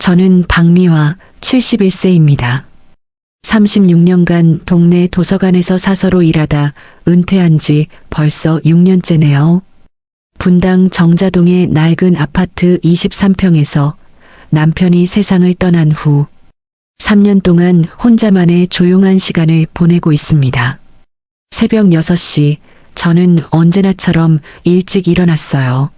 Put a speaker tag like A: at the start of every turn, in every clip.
A: 저는 박미화 71세입니다. 36년간 동네 도서관에서 사서로 일하다 은퇴한 지 벌써 6년째네요. 분당 정자동의 낡은 아파트 23평에서 남편이 세상을 떠난 후 3년 동안 혼자만의 조용한 시간을 보내고 있습니다. 새벽 6시 저는 언제나처럼 일찍 일어났어요.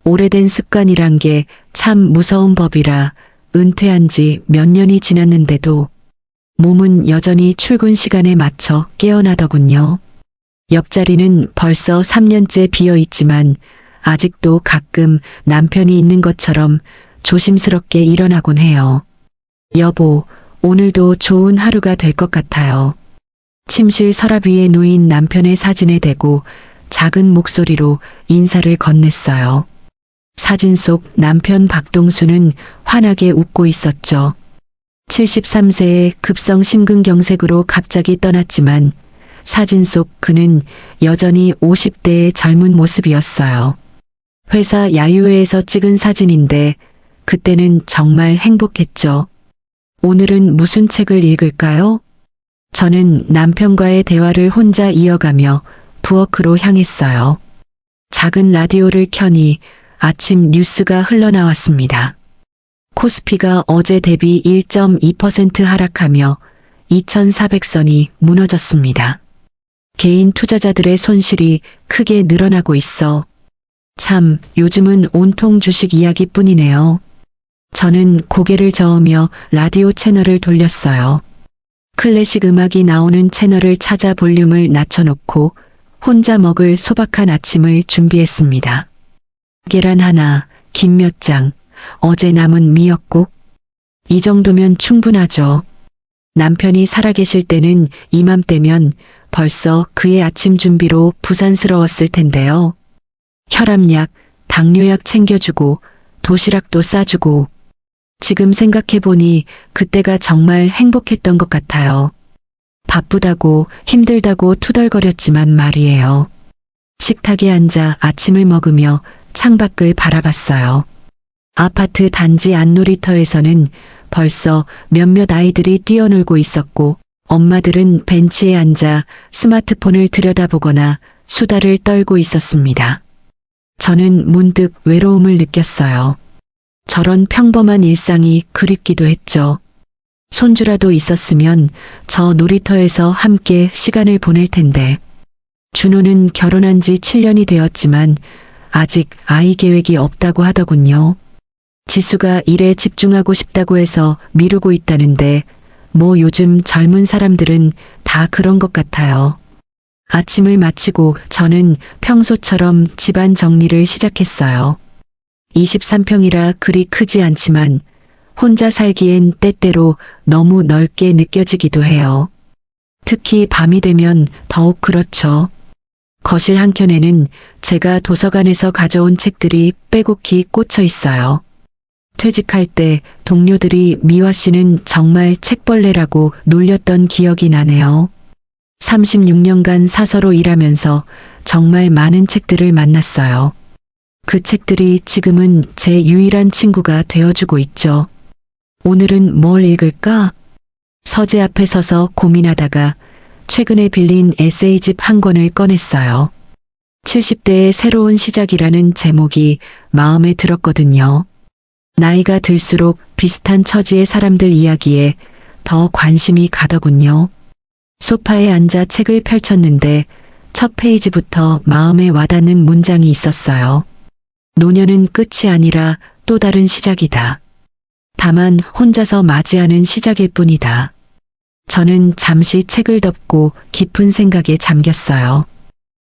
A: 오래된 습관이란 게 참 무서운 법이라 은퇴한 지 몇 년이 지났는데도 몸은 여전히 출근 시간에 맞춰 깨어나더군요. 옆자리는 벌써 3년째 비어 있지만 아직도 가끔 남편이 있는 것처럼 조심스럽게 일어나곤 해요. 여보, 오늘도 좋은 하루가 될 것 같아요. 침실 서랍 위에 놓인 남편의 사진에 대고 작은 목소리로 인사를 건넸어요. 사진 속 남편 박동수는 환하게 웃고 있었죠. 73세의 급성 심근경색으로 갑자기 떠났지만 사진 속 그는 여전히 50대의 젊은 모습이었어요. 회사 야유회에서 찍은 사진인데 그때는 정말 행복했죠. 오늘은 무슨 책을 읽을까요? 저는 남편과의 대화를 혼자 이어가며 부엌으로 향했어요. 작은 라디오를 켜니 아침 뉴스가 흘러나왔습니다. 코스피가 어제 대비 1.2% 하락하며 2400선이 무너졌습니다. 개인 투자자들의 손실이 크게 늘어나고 있어 참 요즘은 온통 주식 이야기뿐이네요. 저는 고개를 저으며 라디오 채널을 돌렸어요. 클래식 음악이 나오는 채널을 찾아 볼륨을 낮춰놓고 혼자 먹을 소박한 아침을 준비했습니다. 계란 하나, 김 몇 장, 어제 남은 미역국. 이 정도면 충분하죠. 남편이 살아계실 때는 이맘때면 벌써 그의 아침 준비로 부산스러웠을 텐데요. 혈압약, 당뇨약 챙겨주고 도시락도 싸주고 지금 생각해보니 그때가 정말 행복했던 것 같아요. 바쁘다고 힘들다고 투덜거렸지만 말이에요. 식탁에 앉아 아침을 먹으며 창밖을 바라봤어요. 아파트 단지 안놀이터에서는 벌써 몇몇 아이들이 뛰어놀고 있었고 엄마들은 벤치에 앉아 스마트폰을 들여다보거나 수다를 떨고 있었습니다. 저는 문득 외로움을 느꼈어요. 저런 평범한 일상이 그립기도 했죠. 손주라도 있었으면 저 놀이터에서 함께 시간을 보낼 텐데. 준호는 결혼한 지 7년이 되었지만 아직 아이 계획이 없다고 하더군요. 지수가 일에 집중하고 싶다고 해서 미루고 있다는데 뭐 요즘 젊은 사람들은 다 그런 것 같아요. 아침을 마치고 저는 평소처럼 집안 정리를 시작했어요. 23평이라 그리 크지 않지만 혼자 살기엔 때때로 너무 넓게 느껴지기도 해요. 특히 밤이 되면 더욱 그렇죠. 거실 한켠에는 제가 도서관에서 가져온 책들이 빼곡히 꽂혀 있어요. 퇴직할 때 동료들이 미화 씨는 정말 책벌레라고 놀렸던 기억이 나네요. 36년간 사서로 일하면서 정말 많은 책들을 만났어요. 그 책들이 지금은 제 유일한 친구가 되어주고 있죠. 오늘은 뭘 읽을까? 서재 앞에 서서 고민하다가 최근에 빌린 에세이집 한 권을 꺼냈어요. 70대의 새로운 시작이라는 제목이 마음에 들었거든요. 나이가 들수록 비슷한 처지의 사람들 이야기에 더 관심이 가더군요. 소파에 앉아 책을 펼쳤는데 첫 페이지부터 마음에 와닿는 문장이 있었어요. 노년은 끝이 아니라 또 다른 시작이다. 다만 혼자서 맞이하는 시작일 뿐이다. 저는 잠시 책을 덮고 깊은 생각에 잠겼어요.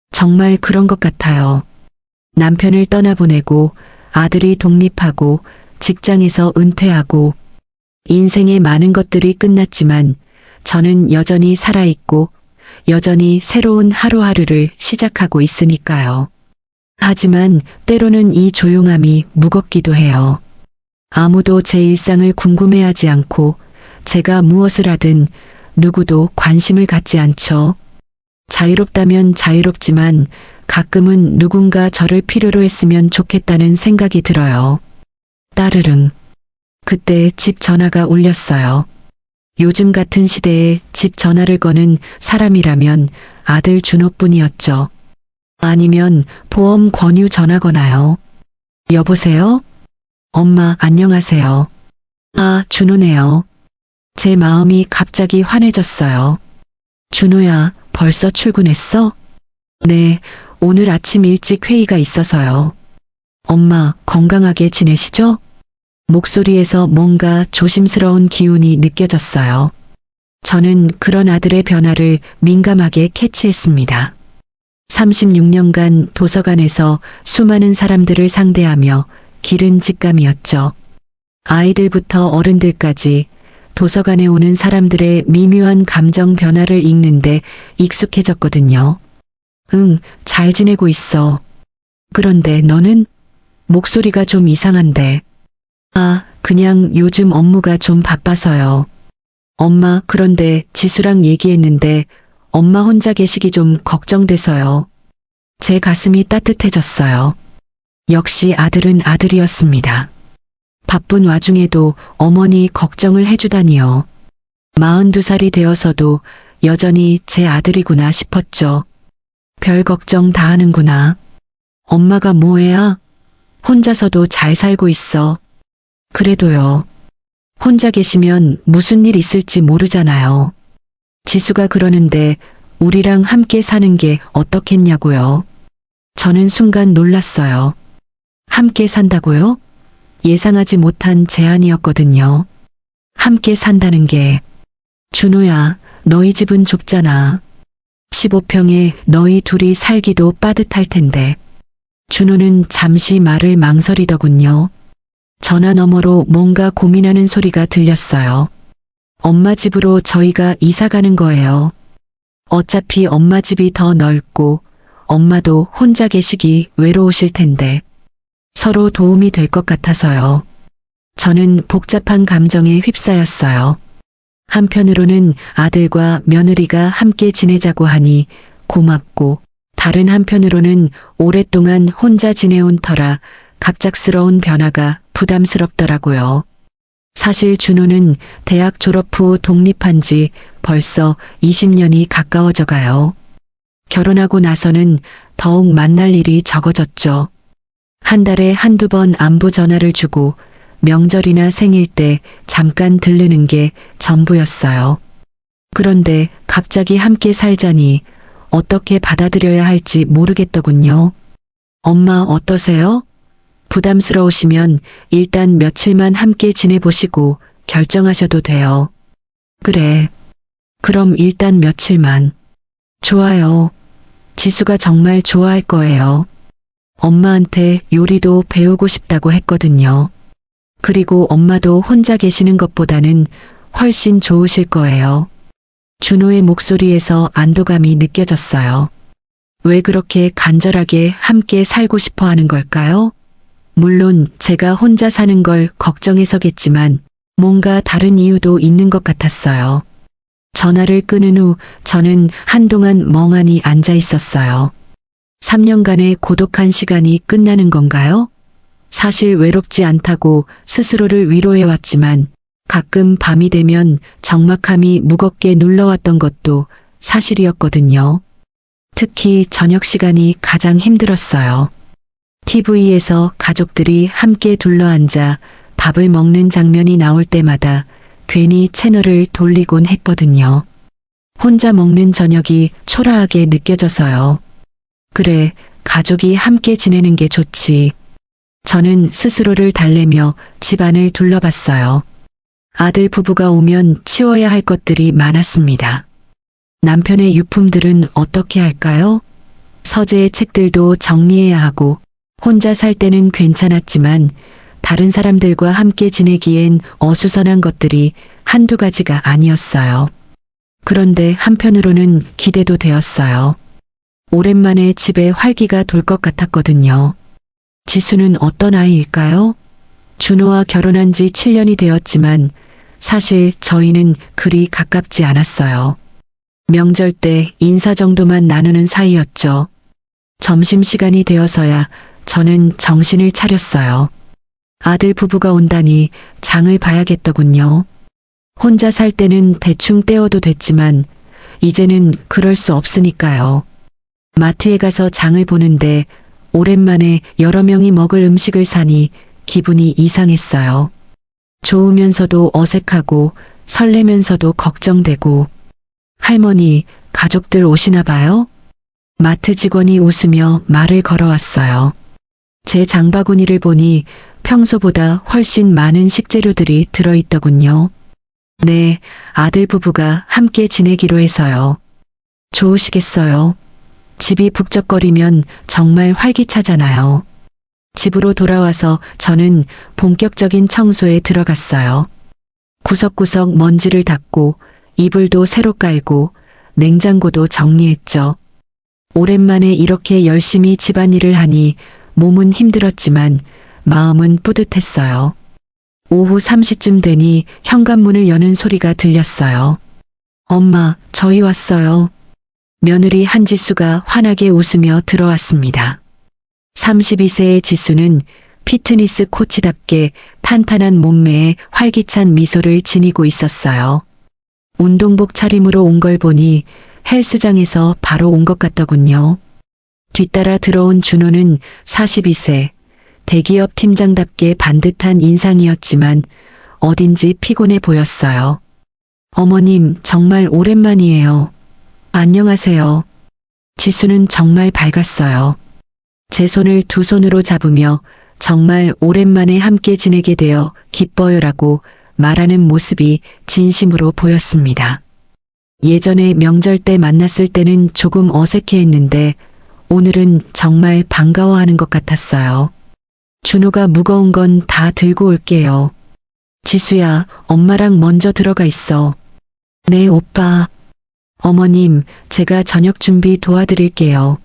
A: 정말 그런 것 같아요. 남편을 떠나보내고 아들이 독립하고 직장에서 은퇴하고 인생의 많은 것들이 끝났지만 저는 여전히 살아있고 여전히 새로운 하루하루를 시작하고 있으니까요. 하지만 때로는 이 조용함이 무겁기도 해요. 아무도 제 일상을 궁금해하지 않고 제가 무엇을 하든 누구도 관심을 갖지 않죠. 자유롭다면 자유롭지만 가끔은 누군가 저를 필요로 했으면 좋겠다는 생각이 들어요. 따르릉. 그때 집 전화가 울렸어요. 요즘 같은 시대에 집 전화를 거는 사람이라면 아들 준호뿐이었죠. 아니면 보험 권유 전화 거나요? 여보세요? 엄마 안녕하세요. 아, 준호네요. 제 마음이 갑자기 환해졌어요. 준호야, 벌써 출근했어? 네, 오늘 아침 일찍 회의가 있어서요. 엄마, 건강하게 지내시죠? 목소리에서 뭔가 조심스러운 기운이 느껴졌어요. 저는 그런 아들의 변화를 민감하게 캐치했습니다. 36년간 도서관에서 수많은 사람들을 상대하며 기른 직감이었죠. 아이들부터 어른들까지 도서관에 오는 사람들의 미묘한 감정 변화를 읽는데 익숙해졌거든요. 응, 잘 지내고 있어. 그런데 너는? 목소리가 좀 이상한데. 아, 그냥 요즘 업무가 좀 바빠서요. 엄마, 그런데 지수랑 얘기했는데 엄마 혼자 계시기 좀 걱정돼서요. 제 가슴이 따뜻해졌어요. 역시 아들은 아들이었습니다. 바쁜 와중에도 어머니 걱정을 해주다니요. 42살이 되어서도 여전히 제 아들이구나 싶었죠. 별 걱정 다 하는구나. 엄마가 뭐해야? 혼자서도 잘 살고 있어. 그래도요. 혼자 계시면 무슨 일 있을지 모르잖아요. 지수가 그러는데 우리랑 함께 사는 게 어떻겠냐고요. 저는 순간 놀랐어요. 함께 산다고요? 예상하지 못한 제안이었거든요. 함께 산다는 게. 준호야, 너희 집은 좁잖아. 15평에 너희 둘이 살기도 빠듯할 텐데. 준호는 잠시 말을 망설이더군요. 전화 너머로 뭔가 고민하는 소리가 들렸어요. 엄마 집으로 저희가 이사 가는 거예요. 어차피 엄마 집이 더 넓고 엄마도 혼자 계시기 외로우실 텐데 서로 도움이 될 것 같아서요. 저는 복잡한 감정에 휩싸였어요. 한편으로는 아들과 며느리가 함께 지내자고 하니 고맙고 다른 한편으로는 오랫동안 혼자 지내온 터라 갑작스러운 변화가 부담스럽더라고요. 사실 준호는 대학 졸업 후 독립한 지 벌써 20년이 가까워져 가요. 결혼하고 나서는 더욱 만날 일이 적어졌죠. 한 달에 한두 번 안부 전화를 주고 명절이나 생일 때 잠깐 들르는 게 전부였어요. 그런데 갑자기 함께 살자니 어떻게 받아들여야 할지 모르겠더군요. 엄마 어떠세요? 부담스러우시면 일단 며칠만 함께 지내보시고 결정하셔도 돼요. 그래. 그럼 일단 며칠만. 좋아요. 지수가 정말 좋아할 거예요. 엄마한테 요리도 배우고 싶다고 했거든요. 그리고 엄마도 혼자 계시는 것보다는 훨씬 좋으실 거예요. 준호의 목소리에서 안도감이 느껴졌어요. 왜 그렇게 간절하게 함께 살고 싶어 하는 걸까요? 물론 제가 혼자 사는 걸 걱정해서겠지만 뭔가 다른 이유도 있는 것 같았어요. 전화를 끊은 후 저는 한동안 멍하니 앉아 있었어요. 3년간의 고독한 시간이 끝나는 건가요? 사실 외롭지 않다고 스스로를 위로해왔지만 가끔 밤이 되면 적막함이 무겁게 눌러왔던 것도 사실이었거든요. 특히 저녁 시간이 가장 힘들었어요. TV에서 가족들이 함께 둘러앉아 밥을 먹는 장면이 나올 때마다 괜히 채널을 돌리곤 했거든요. 혼자 먹는 저녁이 초라하게 느껴져서요. 그래, 가족이 함께 지내는 게 좋지. 저는 스스로를 달래며 집안을 둘러봤어요. 아들 부부가 오면 치워야 할 것들이 많았습니다. 남편의 유품들은 어떻게 할까요? 서재의 책들도 정리해야 하고 혼자 살 때는 괜찮았지만 다른 사람들과 함께 지내기엔 어수선한 것들이 한두 가지가 아니었어요. 그런데 한편으로는 기대도 되었어요. 오랜만에 집에 활기가 돌 것 같았거든요. 지수는 어떤 아이일까요? 준호와 결혼한 지 7년이 되었지만 사실 저희는 그리 가깝지 않았어요. 명절 때 인사 정도만 나누는 사이였죠. 점심시간이 되어서야 저는 정신을 차렸어요. 아들 부부가 온다니 장을 봐야겠더군요. 혼자 살 때는 대충 때워도 됐지만 이제는 그럴 수 없으니까요. 마트에 가서 장을 보는데 오랜만에 여러 명이 먹을 음식을 사니 기분이 이상했어요. 좋으면서도 어색하고 설레면서도 걱정되고. 할머니, 가족들 오시나 봐요? 마트 직원이 웃으며 말을 걸어왔어요. 제 장바구니를 보니 평소보다 훨씬 많은 식재료들이 들어있더군요. 네, 아들 부부가 함께 지내기로 해서요. 좋으시겠어요? 집이 북적거리면 정말 활기차잖아요. 집으로 돌아와서 저는 본격적인 청소에 들어갔어요. 구석구석 먼지를 닦고 이불도 새로 깔고 냉장고도 정리했죠. 오랜만에 이렇게 열심히 집안일을 하니 몸은 힘들었지만 마음은 뿌듯했어요. 오후 3시쯤 되니 현관문을 여는 소리가 들렸어요. 엄마, 저희 왔어요. 며느리 한지수가 환하게 웃으며 들어왔습니다. 32세의 지수는 피트니스 코치답게 탄탄한 몸매에 활기찬 미소를 지니고 있었어요. 운동복 차림으로 온 걸 보니 헬스장에서 바로 온 것 같더군요. 뒤따라 들어온 준호는 42세, 대기업 팀장답게 반듯한 인상이었지만 어딘지 피곤해 보였어요. 어머님, 정말 오랜만이에요. 안녕하세요. 지수는 정말 밝았어요. 제 손을 두 손으로 잡으며 정말 오랜만에 함께 지내게 되어 기뻐요라고 말하는 모습이 진심으로 보였습니다. 예전에 명절 때 만났을 때는 조금 어색해했는데 오늘은 정말 반가워하는 것 같았어요. 준호가 무거운 건 다 들고 올게요. 지수야, 엄마랑 먼저 들어가 있어. 네, 오빠. 어머님, 제가 저녁 준비 도와드릴게요.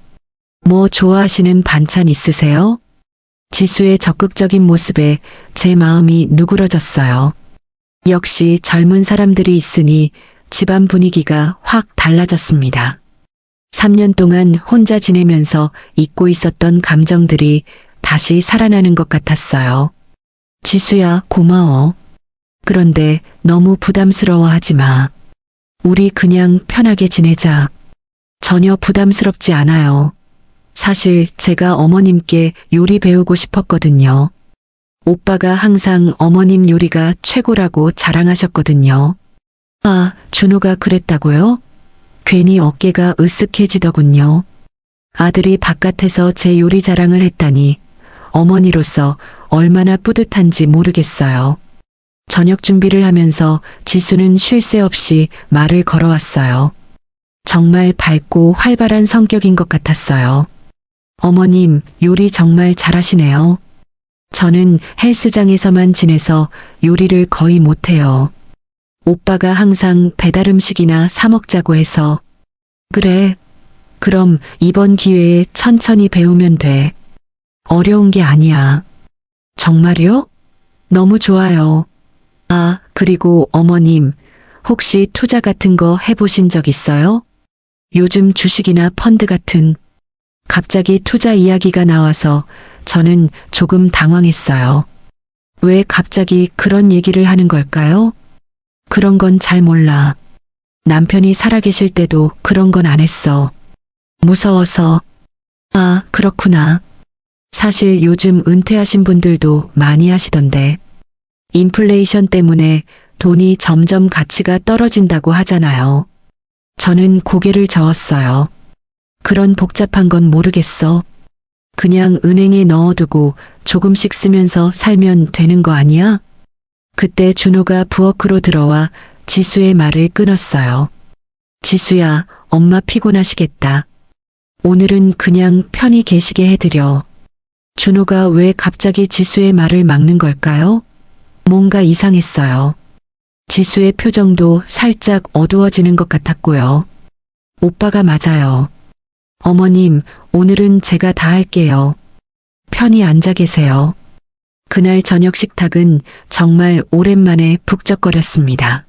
A: 뭐 좋아하시는 반찬 있으세요? 지수의 적극적인 모습에 제 마음이 누그러졌어요. 역시 젊은 사람들이 있으니 집안 분위기가 확 달라졌습니다. 3년 동안 혼자 지내면서 잊고 있었던 감정들이 다시 살아나는 것 같았어요. 지수야, 고마워. 그런데 너무 부담스러워하지 마. 우리 그냥 편하게 지내자. 전혀 부담스럽지 않아요. 사실 제가 어머님께 요리 배우고 싶었거든요. 오빠가 항상 어머님 요리가 최고라고 자랑하셨거든요. 아, 준호가 그랬다고요? 괜히 어깨가 으쓱해지더군요. 아들이 바깥에서 제 요리 자랑을 했다니 어머니로서 얼마나 뿌듯한지 모르겠어요. 저녁 준비를 하면서 지수는 쉴 새 없이 말을 걸어왔어요. 정말 밝고 활발한 성격인 것 같았어요. 어머님, 요리 정말 잘하시네요. 저는 헬스장에서만 지내서 요리를 거의 못해요. 오빠가 항상 배달 음식이나 사 먹자고 해서. 그래. 그럼 이번 기회에 천천히 배우면 돼. 어려운 게 아니야. 정말요? 너무 좋아요. 아, 그리고 어머님, 혹시 투자 같은 거 해보신 적 있어요? 요즘 주식이나 펀드 같은. 갑자기 투자 이야기가 나와서 저는 조금 당황했어요. 왜 갑자기 그런 얘기를 하는 걸까요? 그런 건 잘 몰라. 남편이 살아계실 때도 그런 건 안 했어. 무서워서. 아, 그렇구나. 사실 요즘 은퇴하신 분들도 많이 하시던데. 인플레이션 때문에 돈이 점점 가치가 떨어진다고 하잖아요. 저는 고개를 저었어요. 그런 복잡한 건 모르겠어. 그냥 은행에 넣어두고 조금씩 쓰면서 살면 되는 거 아니야? 그때 준호가 부엌으로 들어와 지수의 말을 끊었어요. 지수야, 엄마 피곤하시겠다. 오늘은 그냥 편히 계시게 해드려. 준호가 왜 갑자기 지수의 말을 막는 걸까요? 뭔가 이상했어요. 지수의 표정도 살짝 어두워지는 것 같았고요. 오빠가 맞아요. 어머님, 오늘은 제가 다 할게요. 편히 앉아 계세요. 그날 저녁 식탁은 정말 오랜만에 북적거렸습니다.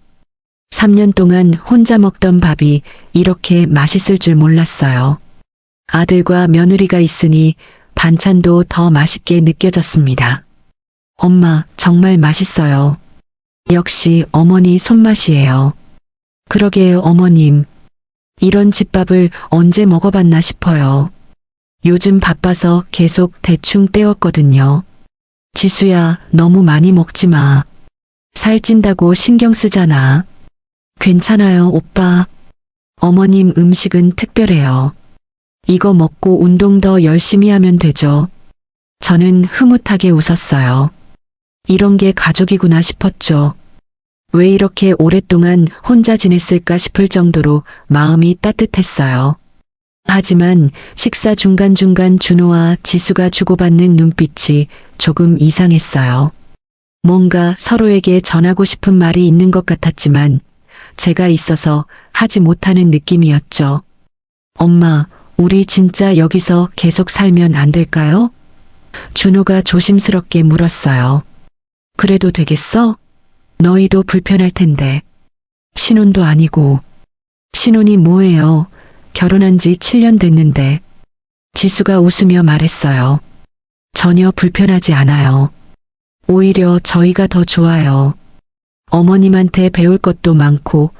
A: 3년 동안 혼자 먹던 밥이 이렇게 맛있을 줄 몰랐어요. 아들과 며느리가 있으니 반찬도 더 맛있게 느껴졌습니다. 엄마, 정말 맛있어요. 역시 어머니 손맛이에요. 그러게요, 어머님. 이런 집밥을 언제 먹어봤나 싶어요. 요즘 바빠서 계속 대충 때웠거든요. 지수야, 너무 많이 먹지 마. 살찐다고 신경 쓰잖아. 괜찮아요, 오빠. 어머님 음식은 특별해요. 이거 먹고 운동 더 열심히 하면 되죠. 저는 흐뭇하게 웃었어요. 이런 게 가족이구나 싶었죠. 왜 이렇게 오랫동안 혼자 지냈을까 싶을 정도로 마음이 따뜻했어요. 하지만 식사 중간중간 준호와 지수가 주고받는 눈빛이 조금 이상했어요. 뭔가 서로에게 전하고 싶은 말이 있는 것 같았지만 제가 있어서 하지 못하는 느낌이었죠. 엄마, 우리 진짜 여기서 계속 살면 안 될까요? 준호가 조심스럽게 물었어요. 그래도 되겠어? 너희도 불편할 텐데. 신혼도 아니고. 신혼이 뭐예요? 결혼한 지 7년 됐는데. 지수가 웃으며 말했어요. 전혀 불편하지 않아요. 오히려 저희가 더 좋아요. 어머님한테 배울 것도 많고,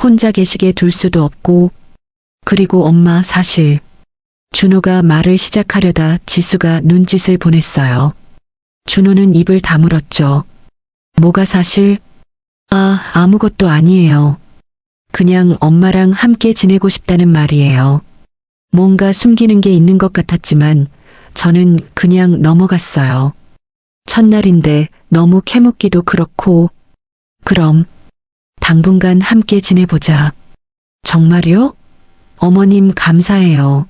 A: 혼자 계시게 둘 수도 없고, 그리고 엄마 사실. 준호가 말을 시작하려다 지수가 눈짓을 보냈어요. 준호는 입을 다물었죠. 뭐가 사실? 아무것도 아니에요. 그냥 엄마랑 함께 지내고 싶다는 말이에요. 뭔가 숨기는 게 있는 것 같았지만 저는 그냥 넘어갔어요. 첫날인데 너무 캐묻기도 그렇고. 그럼 당분간 함께 지내보자. 정말요? 어머님 감사해요.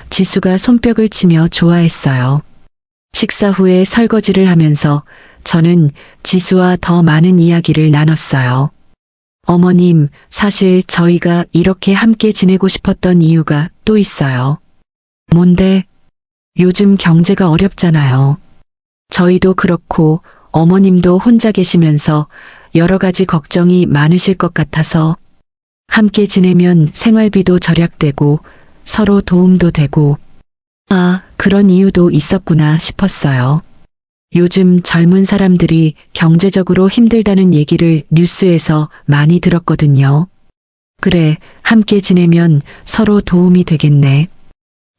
A: 지수가 손뼉을 치며 좋아했어요. 식사 후에 설거지를 하면서 저는 지수와 더 많은 이야기를 나눴어요. 어머님, 사실 저희가 이렇게 함께 지내고 싶었던 이유가 또 있어요. 뭔데? 요즘 경제가 어렵잖아요. 저희도 그렇고 어머님도 혼자 계시면서 여러 가지 걱정이 많으실 것 같아서 함께 지내면 생활비도 절약되고 서로 도움도 되고 그런 이유도 있었구나 싶었어요. 요즘 젊은 사람들이 경제적으로 힘들다는 얘기를 뉴스에서 많이 들었거든요. 그래, 함께 지내면 서로 도움이 되겠네.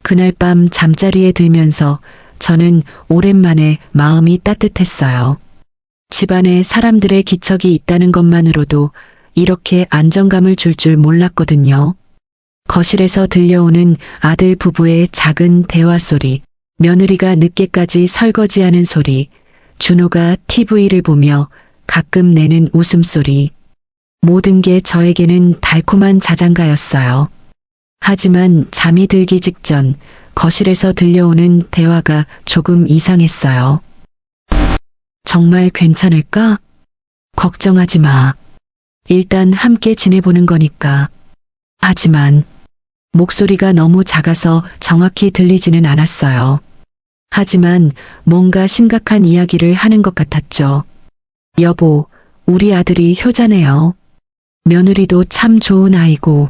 A: 그날 밤 잠자리에 들면서 저는 오랜만에 마음이 따뜻했어요. 집안에 사람들의 기척이 있다는 것만으로도 이렇게 안정감을 줄 줄 몰랐거든요. 거실에서 들려오는 아들 부부의 작은 대화 소리, 며느리가 늦게까지 설거지하는 소리, 준호가 TV를 보며 가끔 내는 웃음소리. 모든 게 저에게는 달콤한 자장가였어요. 하지만 잠이 들기 직전 거실에서 들려오는 대화가 조금 이상했어요. 정말 괜찮을까? 걱정하지 마. 일단 함께 지내보는 거니까. 하지만 목소리가 너무 작아서 정확히 들리지는 않았어요. 하지만 뭔가 심각한 이야기를 하는 것 같았죠. 여보, 우리 아들이 효자네요. 며느리도 참 좋은 아이고.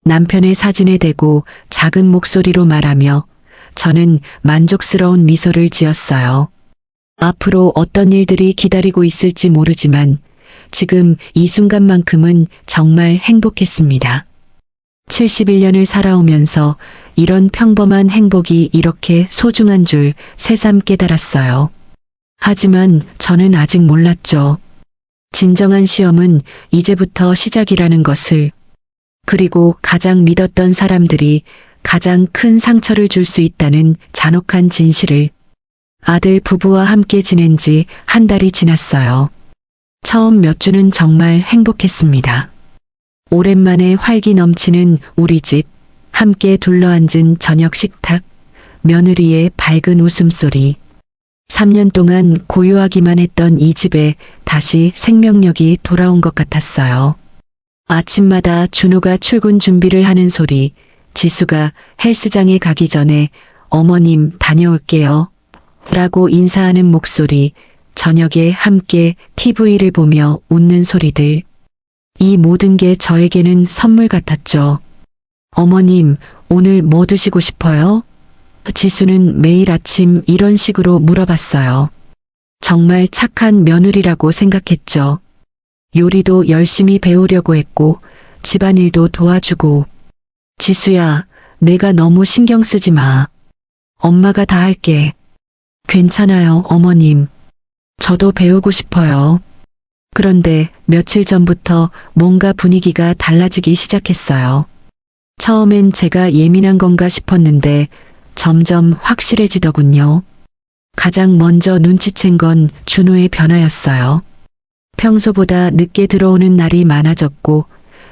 A: 남편의 사진에 대고 작은 목소리로 말하며 저는 만족스러운 미소를 지었어요. 앞으로 어떤 일들이 기다리고 있을지 모르지만 지금 이 순간만큼은 정말 행복했습니다. 71년을 살아오면서 이런 평범한 행복이 이렇게 소중한 줄 새삼 깨달았어요. 하지만 저는 아직 몰랐죠. 진정한 시험은 이제부터 시작이라는 것을. 그리고 가장 믿었던 사람들이 가장 큰 상처를 줄 수 있다는 잔혹한 진실을. 아들 부부와 함께 지낸 지 한 달이 지났어요. 처음 몇 주는 정말 행복했습니다. 오랜만에 활기 넘치는 우리 집, 함께 둘러앉은 저녁 식탁, 며느리의 밝은 웃음소리. 3년 동안 고요하기만 했던 이 집에 다시 생명력이 돌아온 것 같았어요. 아침마다 준호가 출근 준비를 하는 소리, 지수가 헬스장에 가기 전에 어머님 다녀올게요. 라고 인사하는 목소리, 저녁에 함께 TV를 보며 웃는 소리들. 이 모든 게 저에게는 선물 같았죠. 어머님, 오늘 뭐 드시고 싶어요? 지수는 매일 아침 이런 식으로 물어봤어요. 정말 착한 며느리라고 생각했죠. 요리도 열심히 배우려고 했고 집안일도 도와주고. 지수야, 내가 너무 신경 쓰지 마. 엄마가 다 할게. 괜찮아요, 어머님. 저도 배우고 싶어요. 그런데 며칠 전부터 뭔가 분위기가 달라지기 시작했어요. 처음엔 제가 예민한 건가 싶었는데 점점 확실해지더군요. 가장 먼저 눈치챈 건 준호의 변화였어요. 평소보다 늦게 들어오는 날이 많아졌고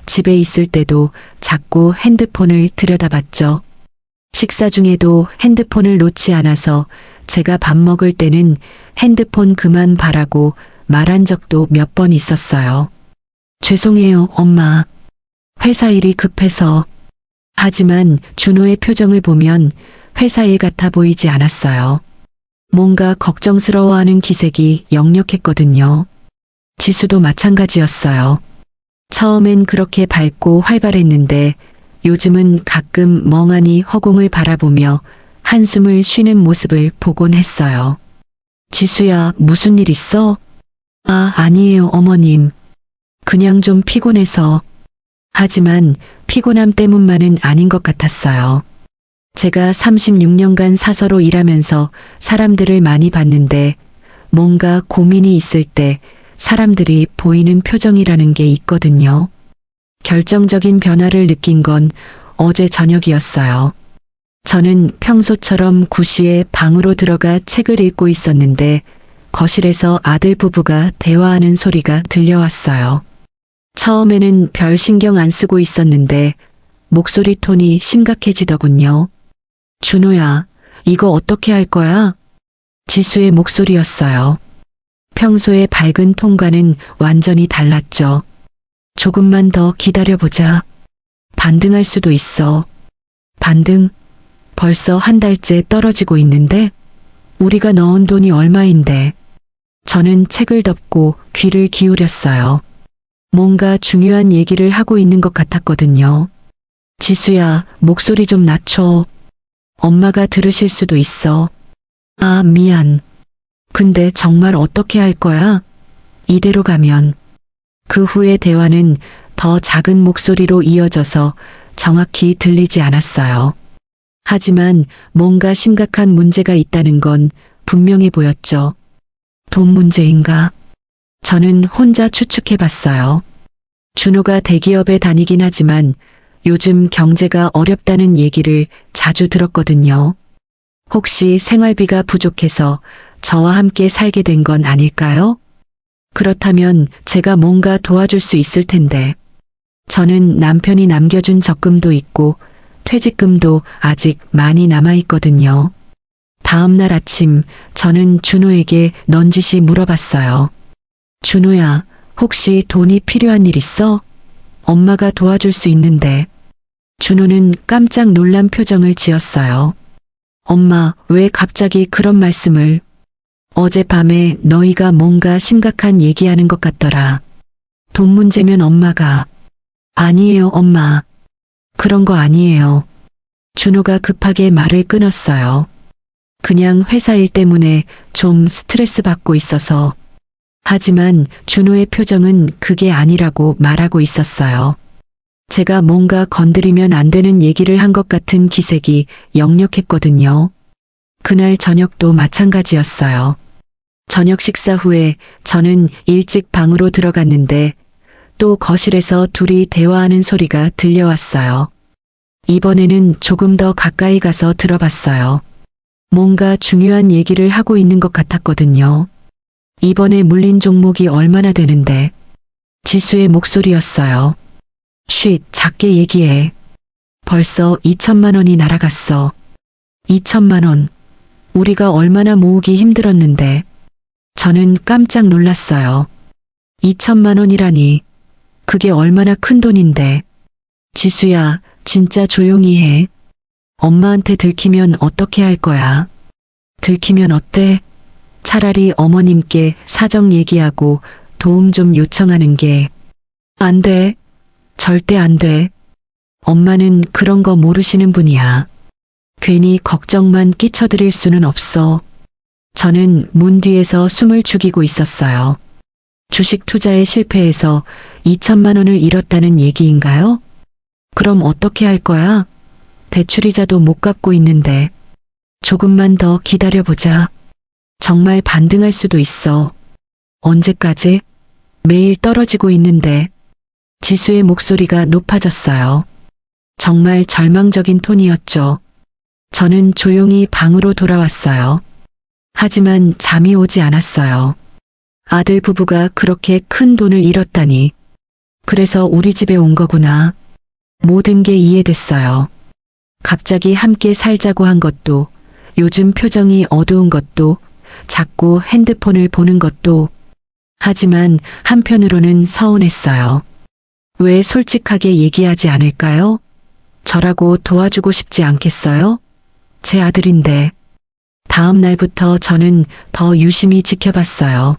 A: 집에 있을 때도 자꾸 핸드폰을 들여다봤죠. 식사 중에도 핸드폰을 놓지 않아서 제가 밥 먹을 때는 핸드폰 그만 봐라고 말한 적도 몇 번 있었어요. 죄송해요, 엄마. 회사 일이 급해서. 하지만 준호의 표정을 보면 회사 일 같아 보이지 않았어요. 뭔가 걱정스러워하는 기색이 역력했거든요. 지수도 마찬가지였어요. 처음엔 그렇게 밝고 활발했는데 요즘은 가끔 멍하니 허공을 바라보며 한숨을 쉬는 모습을 보곤 했어요. 지수야, 무슨 일 있어? 아니에요, 어머님. 그냥 좀 피곤해서. 하지만 피곤함 때문만은 아닌 것 같았어요. 제가 36년간 사서로 일하면서 사람들을 많이 봤는데 뭔가 고민이 있을 때 사람들이 보이는 표정이라는 게 있거든요. 결정적인 변화를 느낀 건 어제 저녁이었어요. 저는 평소처럼 9시에 방으로 들어가 책을 읽고 있었는데 거실에서 아들 부부가 대화하는 소리가 들려왔어요. 처음에는 별 신경 안 쓰고 있었는데 목소리 톤이 심각해지더군요. 준호야, 이거 어떻게 할 거야? 지수의 목소리였어요. 평소의 밝은 톤과는 완전히 달랐죠. 조금만 더 기다려보자. 반등할 수도 있어. 반등? 벌써 한 달째 떨어지고 있는데? 우리가 넣은 돈이 얼마인데? 저는 책을 덮고 귀를 기울였어요. 뭔가 중요한 얘기를 하고 있는 것 같았거든요. 지수야, 목소리 좀 낮춰. 엄마가 들으실 수도 있어. 미안. 근데 정말 어떻게 할 거야? 이대로 가면. 그 후의 대화는 더 작은 목소리로 이어져서 정확히 들리지 않았어요. 하지만 뭔가 심각한 문제가 있다는 건 분명해 보였죠. 돈 문제인가? 저는 혼자 추측해 봤어요. 준호가 대기업에 다니긴 하지만 요즘 경제가 어렵다는 얘기를 자주 들었거든요. 혹시 생활비가 부족해서 저와 함께 살게 된 건 아닐까요? 그렇다면 제가 뭔가 도와줄 수 있을 텐데. 저는 남편이 남겨준 적금도 있고 퇴직금도 아직 많이 남아있거든요. 다음 날 아침 저는 준호에게 넌지시 물어봤어요. 준호야, 혹시 돈이 필요한 일 있어? 엄마가 도와줄 수 있는데. 준호는 깜짝 놀란 표정을 지었어요. 엄마, 왜 갑자기 그런 말씀을? 어젯밤에 너희가 뭔가 심각한 얘기하는 것 같더라. 돈 문제면 엄마가. 아니에요, 엄마. 그런 거 아니에요. 준호가 급하게 말을 끊었어요. 그냥 회사 일 때문에 좀 스트레스 받고 있어서. 하지만 준호의 표정은 그게 아니라고 말하고 있었어요. 제가 뭔가 건드리면 안 되는 얘기를 한 것 같은 기색이 역력했거든요. 그날 저녁도 마찬가지였어요. 저녁 식사 후에 저는 일찍 방으로 들어갔는데 또 거실에서 둘이 대화하는 소리가 들려왔어요. 이번에는 조금 더 가까이 가서 들어봤어요. 뭔가 중요한 얘기를 하고 있는 것 같았거든요. 이번에 물린 종목이 얼마나 되는데? 지수의 목소리였어요. 쉿, 작게 얘기해. 벌써 2천만 원이 날아갔어. 2천만 원. 우리가 얼마나 모으기 힘들었는데. 저는 깜짝 놀랐어요. 2천만 원이라니. 그게 얼마나 큰 돈인데. 지수야, 진짜 조용히 해. 엄마한테 들키면 어떻게 할 거야? 들키면 어때? 차라리 어머님께 사정 얘기하고 도움 좀 요청하는 게. 안 돼. 절대 안 돼. 엄마는 그런 거 모르시는 분이야. 괜히 걱정만 끼쳐드릴 수는 없어. 저는 문 뒤에서 숨을 죽이고 있었어요. 주식 투자에 실패해서 2천만 원을 잃었다는 얘기인가요? 그럼 어떻게 할 거야? 대출이자도 못 갚고 있는데. 조금만 더 기다려보자. 정말 반등할 수도 있어. 언제까지? 매일 떨어지고 있는데. 지수의 목소리가 높아졌어요. 정말 절망적인 톤이었죠. 저는 조용히 방으로 돌아왔어요. 하지만 잠이 오지 않았어요. 아들 부부가 그렇게 큰 돈을 잃었다니. 그래서 우리 집에 온 거구나. 모든 게 이해됐어요. 갑자기 함께 살자고 한 것도, 요즘 표정이 어두운 것도, 자꾸 핸드폰을 보는 것도. 하지만 한편으로는 서운했어요. 왜 솔직하게 얘기하지 않을까요? 저라고 도와주고 싶지 않겠어요? 제 아들인데. 다음 날부터 저는 더 유심히 지켜봤어요.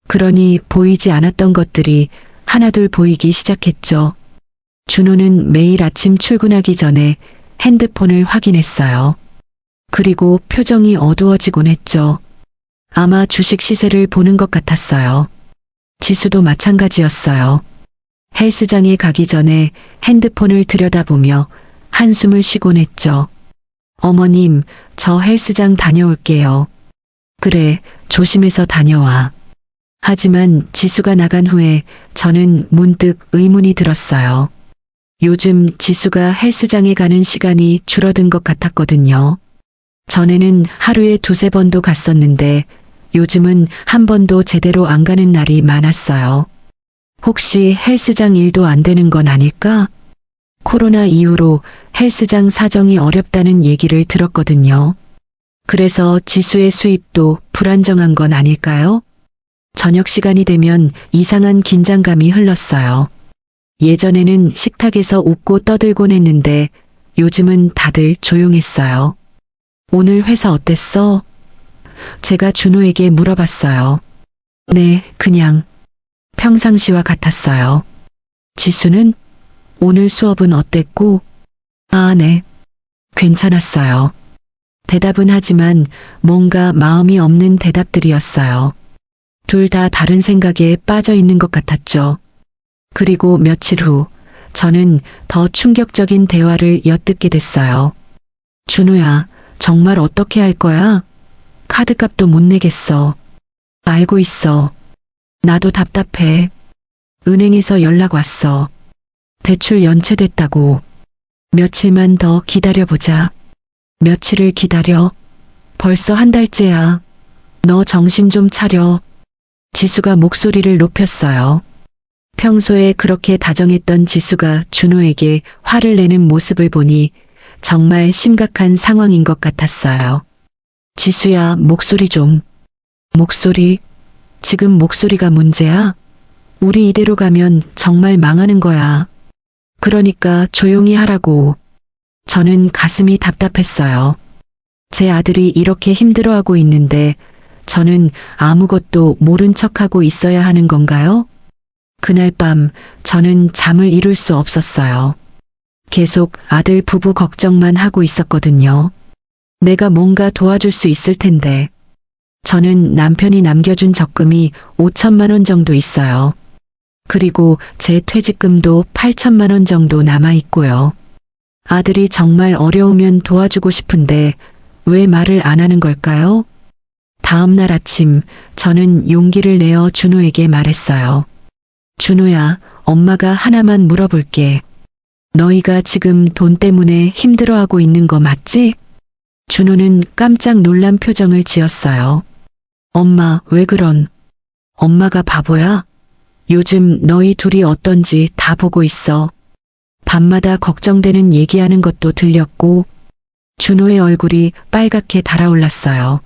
A: 그러니 보이지 않았던 것들이 하나둘 보이기 시작했죠. 준호는 매일 아침 출근하기 전에 핸드폰을 확인했어요. 그리고 표정이 어두워지곤 했죠. 아마 주식 시세를 보는 것 같았어요. 지수도 마찬가지였어요. 헬스장에 가기 전에 핸드폰을 들여다보며 한숨을 쉬곤 했죠. 어머님, 저 헬스장 다녀올게요. 그래, 조심해서 다녀와. 하지만 지수가 나간 후에 저는 문득 의문이 들었어요. 요즘 지수가 헬스장에 가는 시간이 줄어든 것 같았거든요. 전에는 하루에 두세 번도 갔었는데 요즘은 한 번도 제대로 안 가는 날이 많았어요. 혹시 헬스장 일도 안 되는 건 아닐까? 코로나 이후로 헬스장 사정이 어렵다는 얘기를 들었거든요. 그래서 지수의 수입도 불안정한 건 아닐까요? 저녁 시간이 되면 이상한 긴장감이 흘렀어요. 예전에는 식탁에서 웃고 떠들곤 했는데 요즘은 다들 조용했어요. 오늘 회사 어땠어? 제가 준호에게 물어봤어요. 네, 그냥 평상시와 같았어요. 지수는? 오늘 수업은 어땠고? 아, 네. 괜찮았어요. 대답은 하지만 뭔가 마음이 없는 대답들이었어요. 둘 다 다른 생각에 빠져 있는 것 같았죠. 그리고 며칠 후, 저는 더 충격적인 대화를 엿듣게 됐어요. 준호야, 정말 어떻게 할 거야? 카드값도 못 내겠어. 알고 있어. 나도 답답해. 은행에서 연락 왔어. 대출 연체됐다고. 며칠만 더 기다려보자. 며칠을 기다려? 벌써 한 달째야. 너 정신 좀 차려. 지수가 목소리를 높였어요. 평소에 그렇게 다정했던 지수가 준호에게 화를 내는 모습을 보니 정말 심각한 상황인 것 같았어요. 지수야, 목소리 좀. 목소리? 지금 목소리가 문제야? 우리 이대로 가면 정말 망하는 거야. 그러니까 조용히 하라고. 저는 가슴이 답답했어요. 제 아들이 이렇게 힘들어하고 있는데 저는 아무것도 모른 척하고 있어야 하는 건가요? 그날 밤 저는 잠을 이룰 수 없었어요. 계속 아들 부부 걱정만 하고 있었거든요. 내가 뭔가 도와줄 수 있을 텐데. 저는 남편이 남겨준 적금이 5천만 원 정도 있어요. 그리고 제 퇴직금도 8천만 원 정도 남아 있고요. 아들이 정말 어려우면 도와주고 싶은데 왜 말을 안 하는 걸까요? 다음 날 아침 저는 용기를 내어 준호에게 말했어요. 준호야, 엄마가 하나만 물어볼게. 너희가 지금 돈 때문에 힘들어하고 있는 거 맞지? 준호는 깜짝 놀란 표정을 지었어요. 엄마, 왜 그런? 엄마가 바보야? 요즘 너희 둘이 어떤지 다 보고 있어. 밤마다 걱정되는 얘기하는 것도 들렸고. 준호의 얼굴이 빨갛게 달아올랐어요.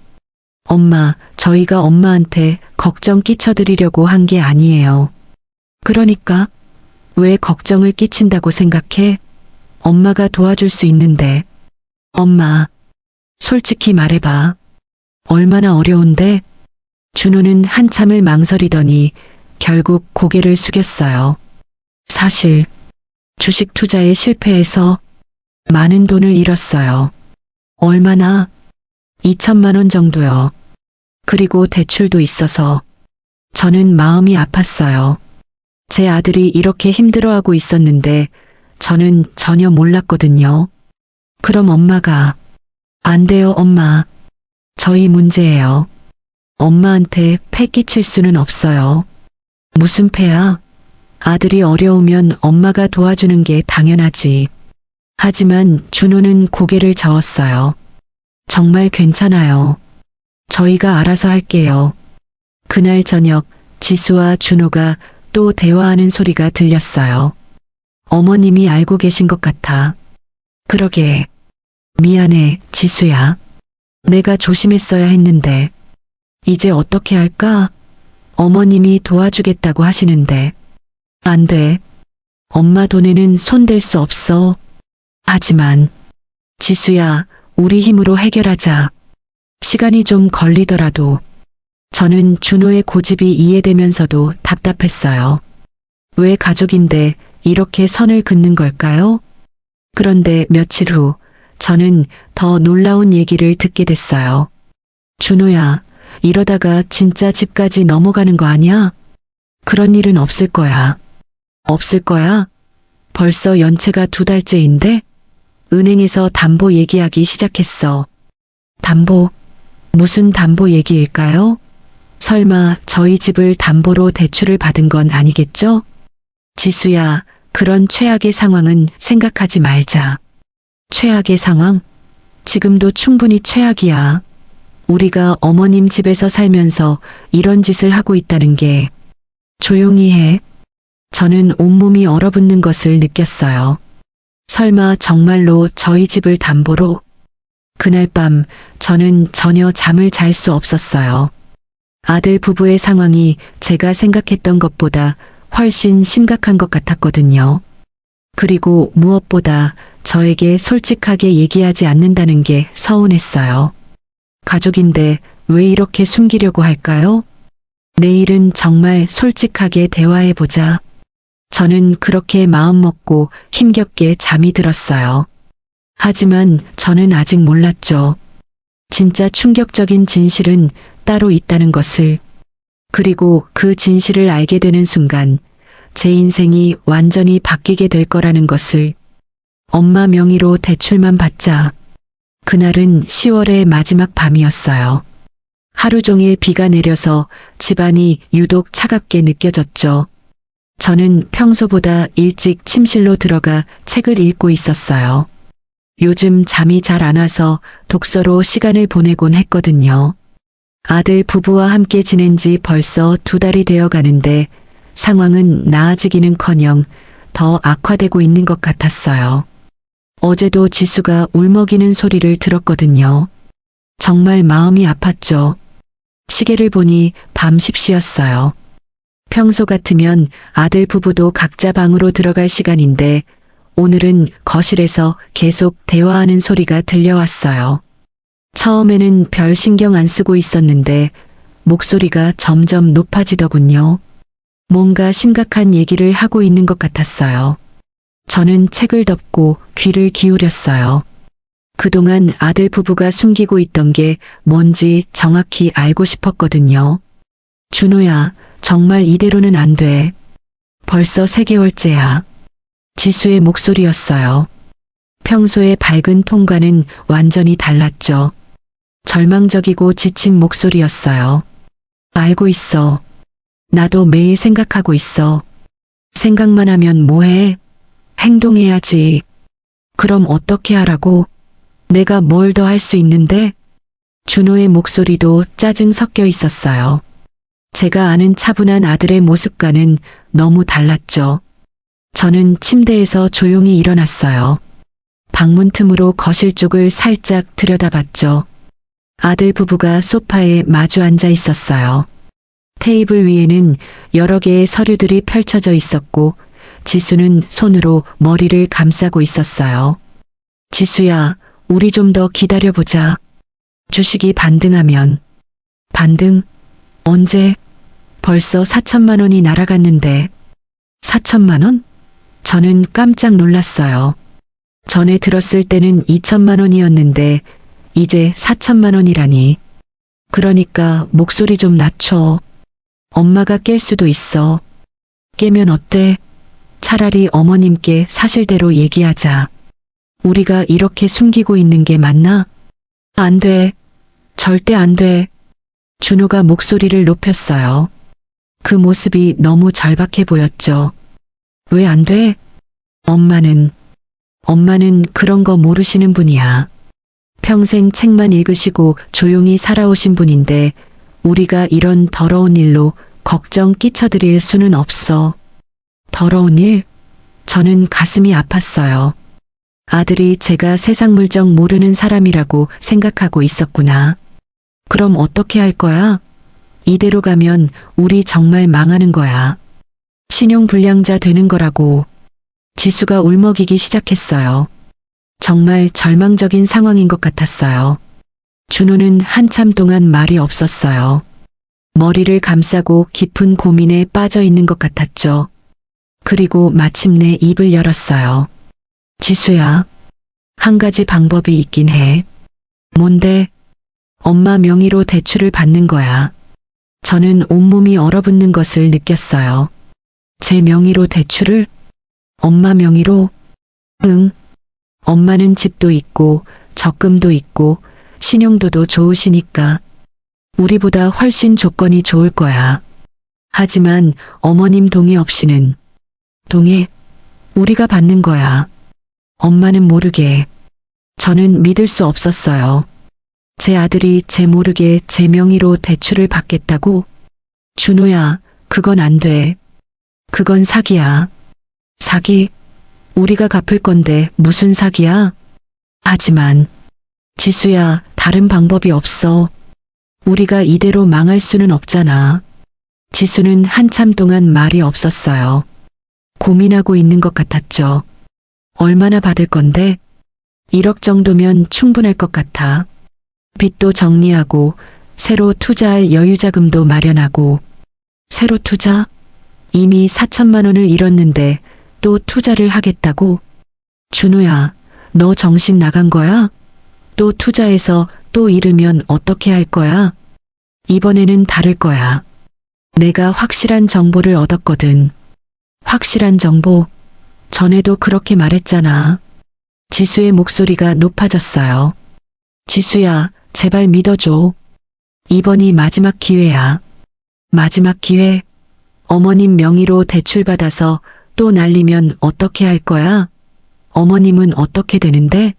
A: 엄마, 저희가 엄마한테 걱정 끼쳐드리려고 한 게 아니에요. 그러니까? 왜 걱정을 끼친다고 생각해? 엄마가 도와줄 수 있는데. 엄마, 솔직히 말해봐. 얼마나 어려운데? 준호는 한참을 망설이더니 결국 고개를 숙였어요. 사실 주식 투자에 실패해서 많은 돈을 잃었어요. 얼마나? 2천만 원 정도요. 그리고 대출도 있어서 저는 마음이 아팠어요. 제 아들이 이렇게 힘들어하고 있었는데 저는 전혀 몰랐거든요. 그럼 엄마가 안 돼요, 엄마. 저희 문제예요. 엄마한테 패 끼칠 수는 없어요. 무슨 패야? 아들이 어려우면 엄마가 도와주는 게 당연하지. 하지만 준호는 고개를 저었어요. 정말 괜찮아요. 저희가 알아서 할게요. 그날 저녁 지수와 준호가 또 대화하는 소리가 들렸어요. 어머님이 알고 계신 것 같아. 그러게. 미안해, 지수야. 내가 조심했어야 했는데. 이제 어떻게 할까? 어머님이 도와주겠다고 하시는데. 안 돼. 엄마 돈에는 손댈 수 없어. 하지만, 지수야, 우리 힘으로 해결하자. 시간이 좀 걸리더라도. 저는 준호의 고집이 이해되면서도 답답했어요. 왜 가족인데 이렇게 선을 긋는 걸까요? 그런데 며칠 후, 저는 더 놀라운 얘기를 듣게 됐어요. 준호야, 이러다가 진짜 집까지 넘어가는 거 아니야? 그런 일은 없을 거야. 없을 거야? 벌써 연체가 2달째인데? 은행에서 담보 얘기하기 시작했어. 담보? 무슨 담보 얘기일까요? 설마 저희 집을 담보로 대출을 받은 건 아니겠죠? 지수야, 그런 최악의 상황은 생각하지 말자. 최악의 상황? 지금도 충분히 최악이야. 우리가 어머님 집에서 살면서 이런 짓을 하고 있다는 게. 조용히 해. 저는 온몸이 얼어붙는 것을 느꼈어요. 설마 정말로 저희 집을 담보로? 그날 밤 저는 전혀 잠을 잘 수 없었어요. 아들 부부의 상황이 제가 생각했던 것보다 훨씬 심각한 것 같았거든요. 그리고 무엇보다 저에게 솔직하게 얘기하지 않는다는 게 서운했어요. 가족인데 왜 이렇게 숨기려고 할까요? 내일은 정말 솔직하게 대화해보자. 저는 그렇게 마음먹고 힘겹게 잠이 들었어요. 하지만 저는 아직 몰랐죠. 진짜 충격적인 진실은 따로 있다는 것을. 그리고 그 진실을 알게 되는 순간 제 인생이 완전히 바뀌게 될 거라는 것을. 엄마 명의로 대출만 받자. 그날은 10월의 마지막 밤이었어요. 하루 종일 비가 내려서 집안이 유독 차갑게 느껴졌죠. 저는 평소보다 일찍 침실로 들어가 책을 읽고 있었어요. 요즘 잠이 잘 안 와서 독서로 시간을 보내곤 했거든요. 아들 부부와 함께 지낸 지 벌써 2달이 되어 가는데 상황은 나아지기는커녕 더 악화되고 있는 것 같았어요. 어제도 지수가 울먹이는 소리를 들었거든요. 정말 마음이 아팠죠. 시계를 보니 밤 10시였어요. 평소 같으면 아들 부부도 각자 방으로 들어갈 시간인데 오늘은 거실에서 계속 대화하는 소리가 들려왔어요. 처음에는 별 신경 안 쓰고 있었는데 목소리가 점점 높아지더군요. 뭔가 심각한 얘기를 하고 있는 것 같았어요. 저는 책을 덮고 귀를 기울였어요. 그동안 아들 부부가 숨기고 있던 게 뭔지 정확히 알고 싶었거든요. 준호야, 정말 이대로는 안 돼. 벌써 3개월째야. 지수의 목소리였어요. 평소의 밝은 톤과는 완전히 달랐죠. 절망적이고 지친 목소리였어요. 알고 있어. 나도 매일 생각하고 있어. 생각만 하면 뭐해? 행동해야지. 그럼 어떻게 하라고? 내가 뭘 더 할 수 있는데? 준호의 목소리도 짜증 섞여 있었어요. 제가 아는 차분한 아들의 모습과는 너무 달랐죠. 저는 침대에서 조용히 일어났어요. 방문 틈으로 거실 쪽을 살짝 들여다봤죠. 아들 부부가 소파에 마주 앉아 있었어요. 테이블 위에는 여러 개의 서류들이 펼쳐져 있었고 지수는 손으로 머리를 감싸고 있었어요. 지수야, 우리 좀 더 기다려보자. 주식이 반등하면. 반등? 언제? 벌써 4천만 원이 날아갔는데. 4천만 원? 저는 깜짝 놀랐어요. 전에 들었을 때는 2천만 원이었는데 이제 4천만 원이라니. 그러니까 목소리 좀 낮춰. 엄마가 깰 수도 있어. 깨면 어때? 차라리 어머님께 사실대로 얘기하자. 우리가 이렇게 숨기고 있는 게 맞나? 안 돼. 절대 안 돼. 준호가 목소리를 높였어요. 그 모습이 너무 절박해 보였죠. 왜 안 돼? 엄마는 그런 거 모르시는 분이야. 평생 책만 읽으시고 조용히 살아오신 분인데 우리가 이런 더러운 일로 걱정 끼쳐드릴 수는 없어. 더러운 일? 저는 가슴이 아팠어요. 아들이 제가 세상 물정 모르는 사람이라고 생각하고 있었구나. 그럼 어떻게 할 거야? 이대로 가면 우리 정말 망하는 거야. 신용불량자 되는 거라고. 지수가 울먹이기 시작했어요. 정말 절망적인 상황인 것 같았어요. 준호는 한참 동안 말이 없었어요. 머리를 감싸고 깊은 고민에 빠져 있는 것 같았죠. 그리고 마침내 입을 열었어요. 지수야, 한 가지 방법이 있긴 해. 뭔데? 엄마 명의로 대출을 받는 거야. 저는 온몸이 얼어붙는 것을 느꼈어요. 제 명의로 대출을? 엄마 명의로? 응. 엄마는 집도 있고 적금도 있고 신용도도 좋으시니까 우리보다 훨씬 조건이 좋을 거야. 하지만 어머님 동의 없이는. 동의? 우리가 받는 거야. 엄마는 모르게. 저는 믿을 수 없었어요. 제 아들이 제 모르게 제 명의로 대출을 받겠다고? 준호야, 그건 안 돼. 그건 사기야. 사기? 우리가 갚을 건데 무슨 사기야? 하지만 지수야, 다른 방법이 없어. 우리가 이대로 망할 수는 없잖아. 지수는 한참 동안 말이 없었어요. 고민하고 있는 것 같았죠. 얼마나 받을 건데? 1억 정도면 충분할 것 같아. 빚도 정리하고 새로 투자할 여유자금도 마련하고. 새로 투자? 이미 4천만 원을 잃었는데 또 투자를 하겠다고? 준호야, 너 정신 나간 거야? 또 투자해서 또 잃으면 어떻게 할 거야? 이번에는 다를 거야. 내가 확실한 정보를 얻었거든. 확실한 정보? 전에도 그렇게 말했잖아. 지수의 목소리가 높아졌어요. 지수야, 제발 믿어줘. 이번이 마지막 기회야. 마지막 기회? 어머님 명의로 대출받아서 또 날리면 어떻게 할 거야? 어머님은 어떻게 되는데?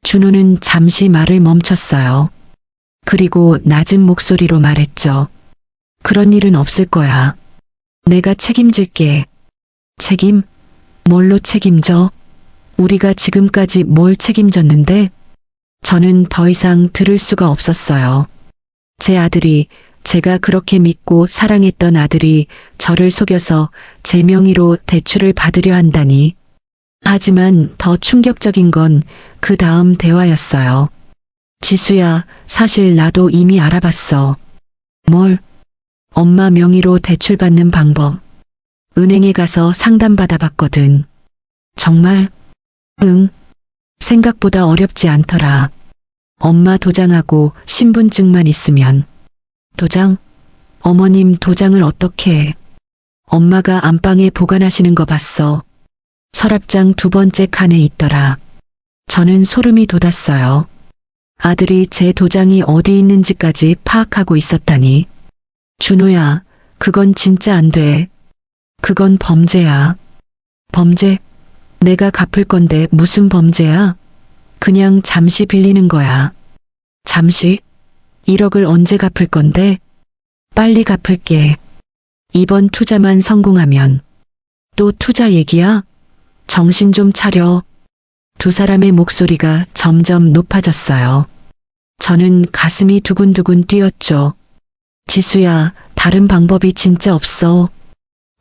A: 준호는 잠시 말을 멈췄어요. 그리고 낮은 목소리로 말했죠. 그런 일은 없을 거야. 내가 책임질게. 책임? 뭘로 책임져? 우리가 지금까지 뭘 책임졌는데? 저는 더 이상 들을 수가 없었어요. 제 아들이, 제가 그렇게 믿고 사랑했던 아들이 저를 속여서 제 명의로 대출을 받으려 한다니. 하지만 더 충격적인 건 그 다음 대화였어요. 지수야, 사실 나도 이미 알아봤어. 뭘? 엄마 명의로 대출 받는 방법. 은행에 가서 상담받아 봤거든. 정말? 응. 생각보다 어렵지 않더라. 엄마 도장하고 신분증만 있으면. 도장? 어머님 도장을 어떻게 해? 엄마가 안방에 보관하시는 거 봤어. 서랍장 2번째 칸에 있더라. 저는 소름이 돋았어요. 아들이 제 도장이 어디 있는지까지 파악하고 있었다니. 준호야, 그건 진짜 안 돼. 그건 범죄야. 범죄? 내가 갚을 건데 무슨 범죄야? 그냥 잠시 빌리는 거야. 잠시? 1억을 언제 갚을 건데? 빨리 갚을게. 이번 투자만 성공하면. 또 투자 얘기야? 정신 좀 차려. 두 사람의 목소리가 점점 높아졌어요. 저는 가슴이 두근두근 뛰었죠. 지수야, 다른 방법이 진짜 없어.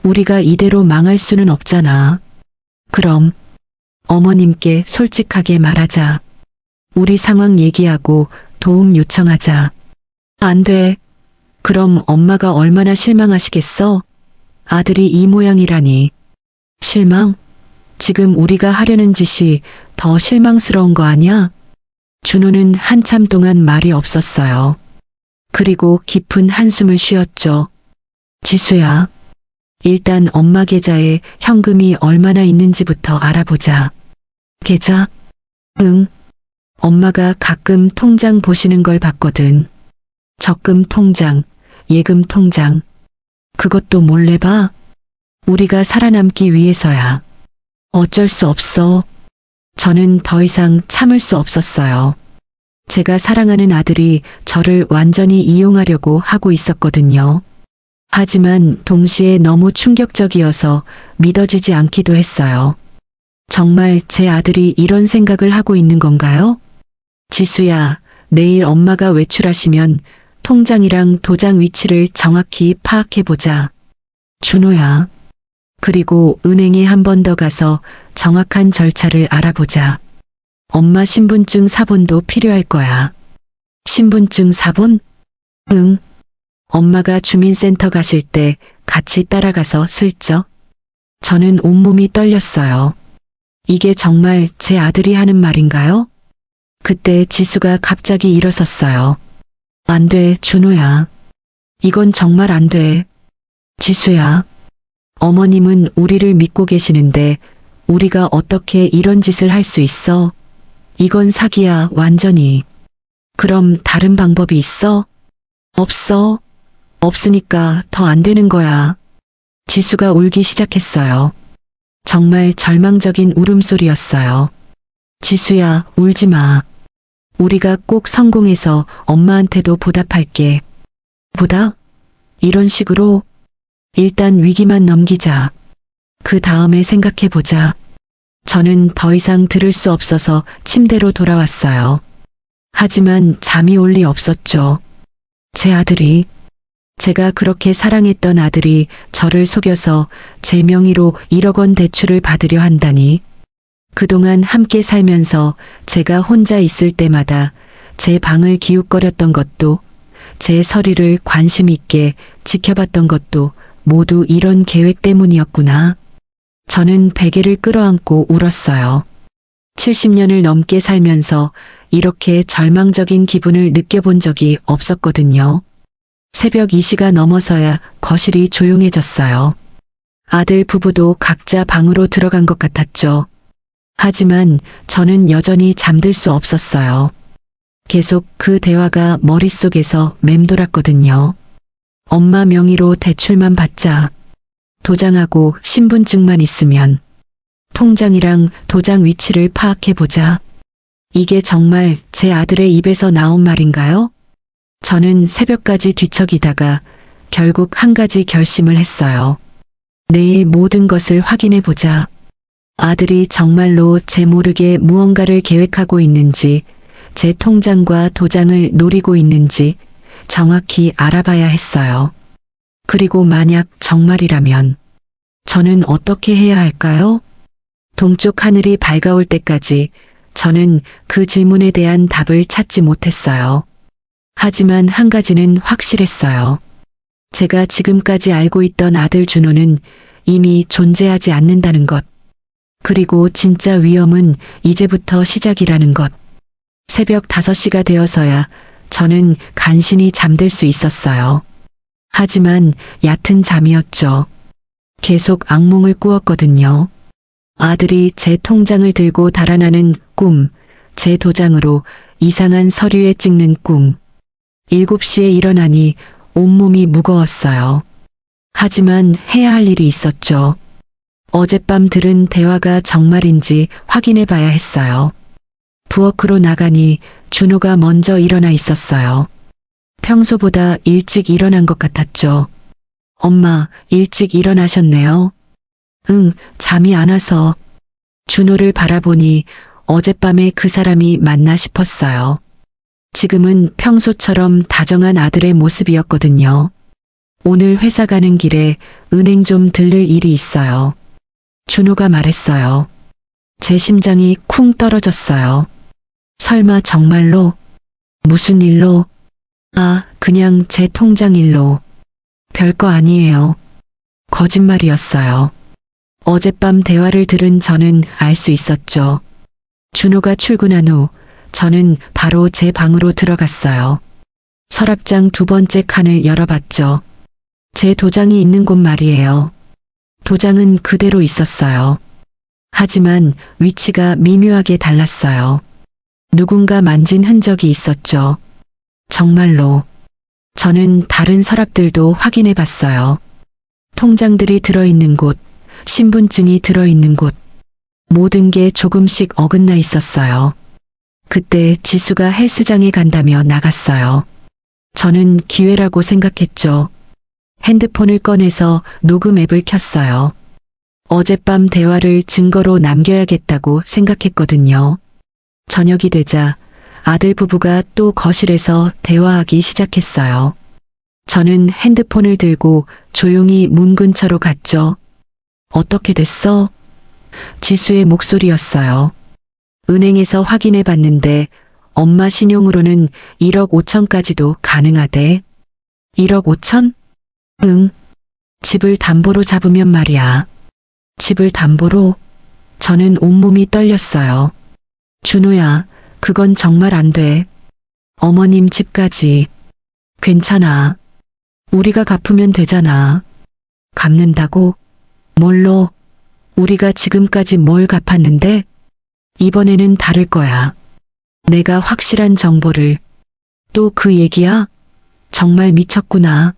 A: 우리가 이대로 망할 수는 없잖아. 그럼 어머님께 솔직하게 말하자. 우리 상황 얘기하고 도움 요청하자. 안 돼. 그럼 엄마가 얼마나 실망하시겠어? 아들이 이 모양이라니. 실망? 지금 우리가 하려는 짓이 더 실망스러운 거 아니야? 준호는 한참 동안 말이 없었어요. 그리고 깊은 한숨을 쉬었죠. 지수야, 일단 엄마 계좌에 현금이 얼마나 있는지부터 알아보자. 계좌? 응. 엄마가 가끔 통장 보시는 걸 봤거든. 적금 통장, 예금 통장. 그것도 몰래 봐? 우리가 살아남기 위해서야. 어쩔 수 없어. 저는 더 이상 참을 수 없었어요. 제가 사랑하는 아들이 저를 완전히 이용하려고 하고 있었거든요. 하지만 동시에 너무 충격적이어서 믿어지지 않기도 했어요. 정말 제 아들이 이런 생각을 하고 있는 건가요? 지수야, 내일 엄마가 외출하시면 통장이랑 도장 위치를 정확히 파악해보자. 준호야. 그리고 은행에 한 번 더 가서 정확한 절차를 알아보자. 엄마 신분증 사본도 필요할 거야. 신분증 사본? 응. 엄마가 주민센터 가실 때 같이 따라가서 슬쩍. 저는 온몸이 떨렸어요. 이게 정말 제 아들이 하는 말인가요? 그때 지수가 갑자기 일어섰어요. 안 돼, 준호야. 이건 정말 안 돼. 지수야. 어머님은 우리를 믿고 계시는데 우리가 어떻게 이런 짓을 할 수 있어? 이건 사기야, 완전히. 그럼 다른 방법이 있어? 없어. 없으니까 더 안 되는 거야. 지수가 울기 시작했어요. 정말 절망적인 울음소리였어요. 지수야, 울지 마. 우리가 꼭 성공해서 엄마한테도 보답할게. 보답? 이런 식으로? 일단 위기만 넘기자. 그 다음에 생각해보자. 저는 더 이상 들을 수 없어서 침대로 돌아왔어요. 하지만 잠이 올 리 없었죠. 제 아들이, 제가 그렇게 사랑했던 아들이 저를 속여서 제 명의로 1억 원 대출을 받으려 한다니. 그동안 함께 살면서 제가 혼자 있을 때마다 제 방을 기웃거렸던 것도, 제 서류를 관심 있게 지켜봤던 것도 모두 이런 계획 때문이었구나. 저는 베개를 끌어안고 울었어요. 70년을 넘게 살면서 이렇게 절망적인 기분을 느껴본 적이 없었거든요. 새벽 2시가 넘어서야 거실이 조용해졌어요. 아들 부부도 각자 방으로 들어간 것 같았죠. 하지만 저는 여전히 잠들 수 없었어요. 계속 그 대화가 머릿속에서 맴돌았거든요. 엄마 명의로 대출만 받자. 도장하고 신분증만 있으면. 통장이랑 도장 위치를 파악해보자. 이게 정말 제 아들의 입에서 나온 말인가요? 저는 새벽까지 뒤척이다가 결국 한 가지 결심을 했어요. 내일 모든 것을 확인해보자. 아들이 정말로 제 모르게 무언가를 계획하고 있는지, 제 통장과 도장을 노리고 있는지 정확히 알아봐야 했어요. 그리고 만약 정말이라면 저는 어떻게 해야 할까요? 동쪽 하늘이 밝아올 때까지 저는 그 질문에 대한 답을 찾지 못했어요. 하지만 한 가지는 확실했어요. 제가 지금까지 알고 있던 아들 준호는 이미 존재하지 않는다는 것. 그리고 진짜 위험은 이제부터 시작이라는 것. 새벽 5시가 되어서야 저는 간신히 잠들 수 있었어요. 하지만 얕은 잠이었죠. 계속 악몽을 꾸었거든요. 아들이 제 통장을 들고 달아나는 꿈, 제 도장으로 이상한 서류에 찍는 꿈. 7시에 일어나니 온몸이 무거웠어요. 하지만 해야 할 일이 있었죠. 어젯밤 들은 대화가 정말인지 확인해 봐야 했어요. 부엌으로 나가니 준호가 먼저 일어나 있었어요. 평소보다 일찍 일어난 것 같았죠. 엄마, 일찍 일어나셨네요. 응, 잠이 안 와서. 준호를 바라보니 어젯밤에 그 사람이 맞나 싶었어요. 지금은 평소처럼 다정한 아들의 모습이었거든요. 오늘 회사 가는 길에 은행 좀 들를 일이 있어요. 준호가 말했어요. 제 심장이 쿵 떨어졌어요. 설마 정말로? 무슨 일로? 아, 그냥 제 통장 일로. 별거 아니에요. 거짓말이었어요. 어젯밤 대화를 들은 저는 알 수 있었죠. 준호가 출근한 후 저는 바로 제 방으로 들어갔어요. 서랍장 두 번째 칸을 열어봤죠. 제 도장이 있는 곳 말이에요. 도장은 그대로 있었어요. 하지만 위치가 미묘하게 달랐어요. 누군가 만진 흔적이 있었죠. 정말로. 저는 다른 서랍들도 확인해 봤어요. 통장들이 들어있는 곳, 신분증이 들어있는 곳, 모든 게 조금씩 어긋나 있었어요. 그때 지수가 헬스장에 간다며 나갔어요. 저는 기회라고 생각했죠. 핸드폰을 꺼내서 녹음 앱을 켰어요. 어젯밤 대화를 증거로 남겨야겠다고 생각했거든요. 저녁이 되자 아들 부부가 또 거실에서 대화하기 시작했어요. 저는 핸드폰을 들고 조용히 문 근처로 갔죠. 어떻게 됐어? 지수의 목소리였어요. 은행에서 확인해 봤는데 엄마 신용으로는 1억 5천까지도 가능하대. 1억 5천? 응. 집을 담보로 잡으면 말이야. 집을 담보로? 저는 온몸이 떨렸어요. 준호야, 그건 정말 안 돼. 어머님 집까지. 괜찮아. 우리가 갚으면 되잖아. 갚는다고? 뭘로? 우리가 지금까지 뭘 갚았는데? 이번에는 다를 거야. 내가 확실한 정보를. 또 그 얘기야? 정말 미쳤구나.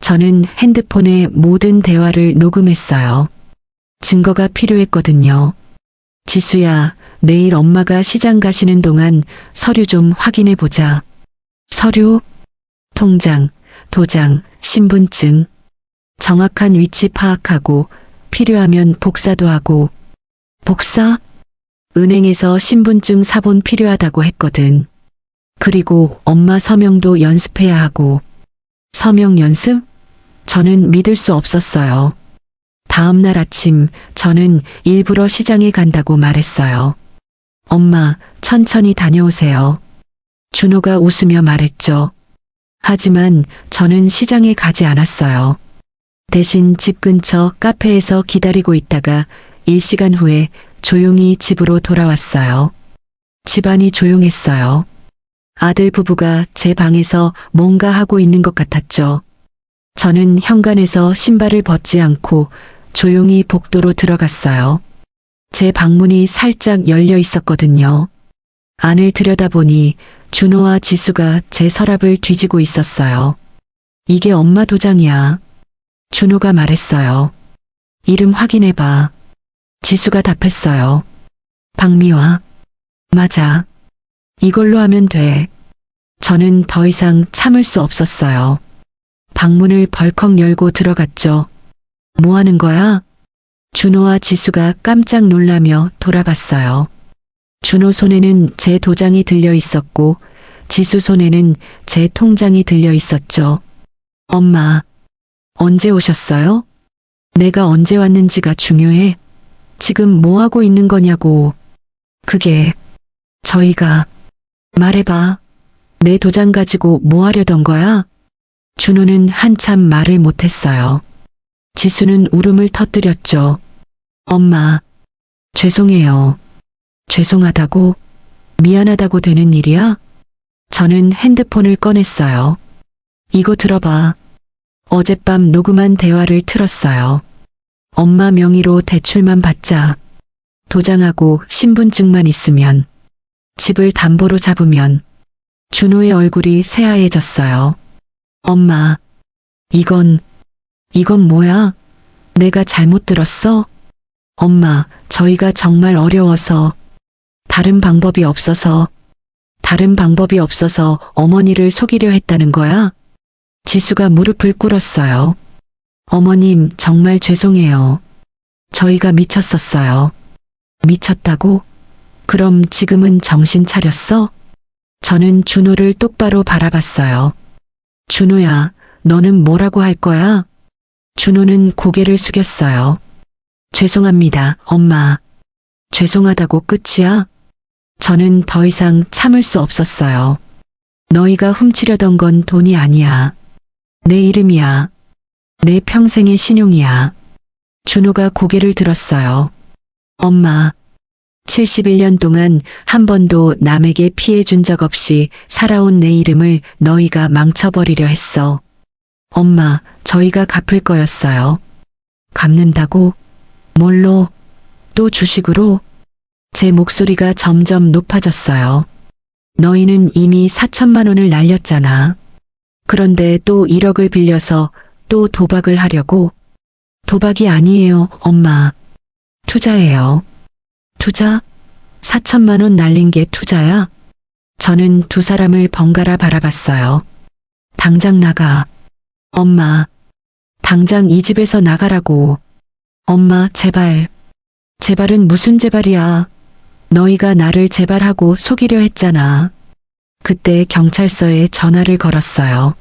A: 저는 핸드폰에 모든 대화를 녹음했어요. 증거가 필요했거든요. 지수야, 내일 엄마가 시장 가시는 동안 서류 좀 확인해 보자. 서류? 통장, 도장, 신분증. 정확한 위치 파악하고 필요하면 복사도 하고. 복사? 은행에서 신분증 사본 필요하다고 했거든. 그리고 엄마 서명도 연습해야 하고. 서명 연습? 저는 믿을 수 없었어요. 다음 날 아침 저는 일부러 시장에 간다고 말했어요. 엄마, 천천히 다녀오세요. 준호가 웃으며 말했죠. 하지만 저는 시장에 가지 않았어요. 대신 집 근처 카페에서 기다리고 있다가 1시간 후에 조용히 집으로 돌아왔어요. 집안이 조용했어요. 아들 부부가 제 방에서 뭔가 하고 있는 것 같았죠. 저는 현관에서 신발을 벗지 않고 조용히 복도로 들어갔어요. 제 방문이 살짝 열려 있었거든요. 안을 들여다보니 준호와 지수가 제 서랍을 뒤지고 있었어요. 이게 엄마 도장이야. 준호가 말했어요. 이름 확인해봐. 지수가 답했어요. 박미화. 맞아. 이걸로 하면 돼. 저는 더 이상 참을 수 없었어요. 방문을 벌컥 열고 들어갔죠. 뭐 하는 거야? 준호와 지수가 깜짝 놀라며 돌아봤어요. 준호 손에는 제 도장이 들려 있었고 지수 손에는 제 통장이 들려 있었죠. 엄마, 언제 오셨어요? 내가 언제 왔는지가 중요해. 지금 뭐 하고 있는 거냐고. 그게 저희가. 말해봐. 내 도장 가지고 뭐 하려던 거야? 준호는 한참 말을 못했어요. 지수는 울음을 터뜨렸죠. 엄마, 죄송해요. 죄송하다고? 미안하다고 되는 일이야? 저는 핸드폰을 꺼냈어요. 이거 들어봐. 어젯밤 녹음한 대화를 틀었어요. 엄마 명의로 대출만 받자. 도장하고 신분증만 있으면. 집을 담보로 잡으면. 준호의 얼굴이 새하얘졌어요. 엄마, 이건 뭐야? 내가 잘못 들었어? 엄마, 저희가 정말 어려워서, 다른 방법이 없어서 어머니를 속이려 했다는 거야? 지수가 무릎을 꿇었어요. 어머님, 정말 죄송해요. 저희가 미쳤었어요. 미쳤다고? 그럼 지금은 정신 차렸어? 저는 준호를 똑바로 바라봤어요. 준호야, 너는 뭐라고 할 거야? 준호는 고개를 숙였어요. 죄송합니다, 엄마. 죄송하다고 끝이야? 저는 더 이상 참을 수 없었어요. 너희가 훔치려던 건 돈이 아니야. 내 이름이야. 내 평생의 신용이야. 준호가 고개를 들었어요. 엄마, 71년 동안 한 번도 남에게 피해 준 적 없이 살아온 내 이름을 너희가 망쳐버리려 했어. 엄마, 저희가 갚을 거였어요. 갚는다고? 뭘로? 또 주식으로? 제 목소리가 점점 높아졌어요. 너희는 이미 4천만 원을 날렸잖아. 그런데 또 1억을 빌려서 또 도박을 하려고? 도박이 아니에요, 엄마. 투자예요. 투자? 4천만 원 날린 게 투자야? 저는 두 사람을 번갈아 바라봤어요. 당장 나가. 엄마. 당장 이 집에서 나가라고. 엄마, 제발. 제발은 무슨 제발이야. 너희가 나를 제발하고 속이려 했잖아. 그때 경찰서에 전화를 걸었어요.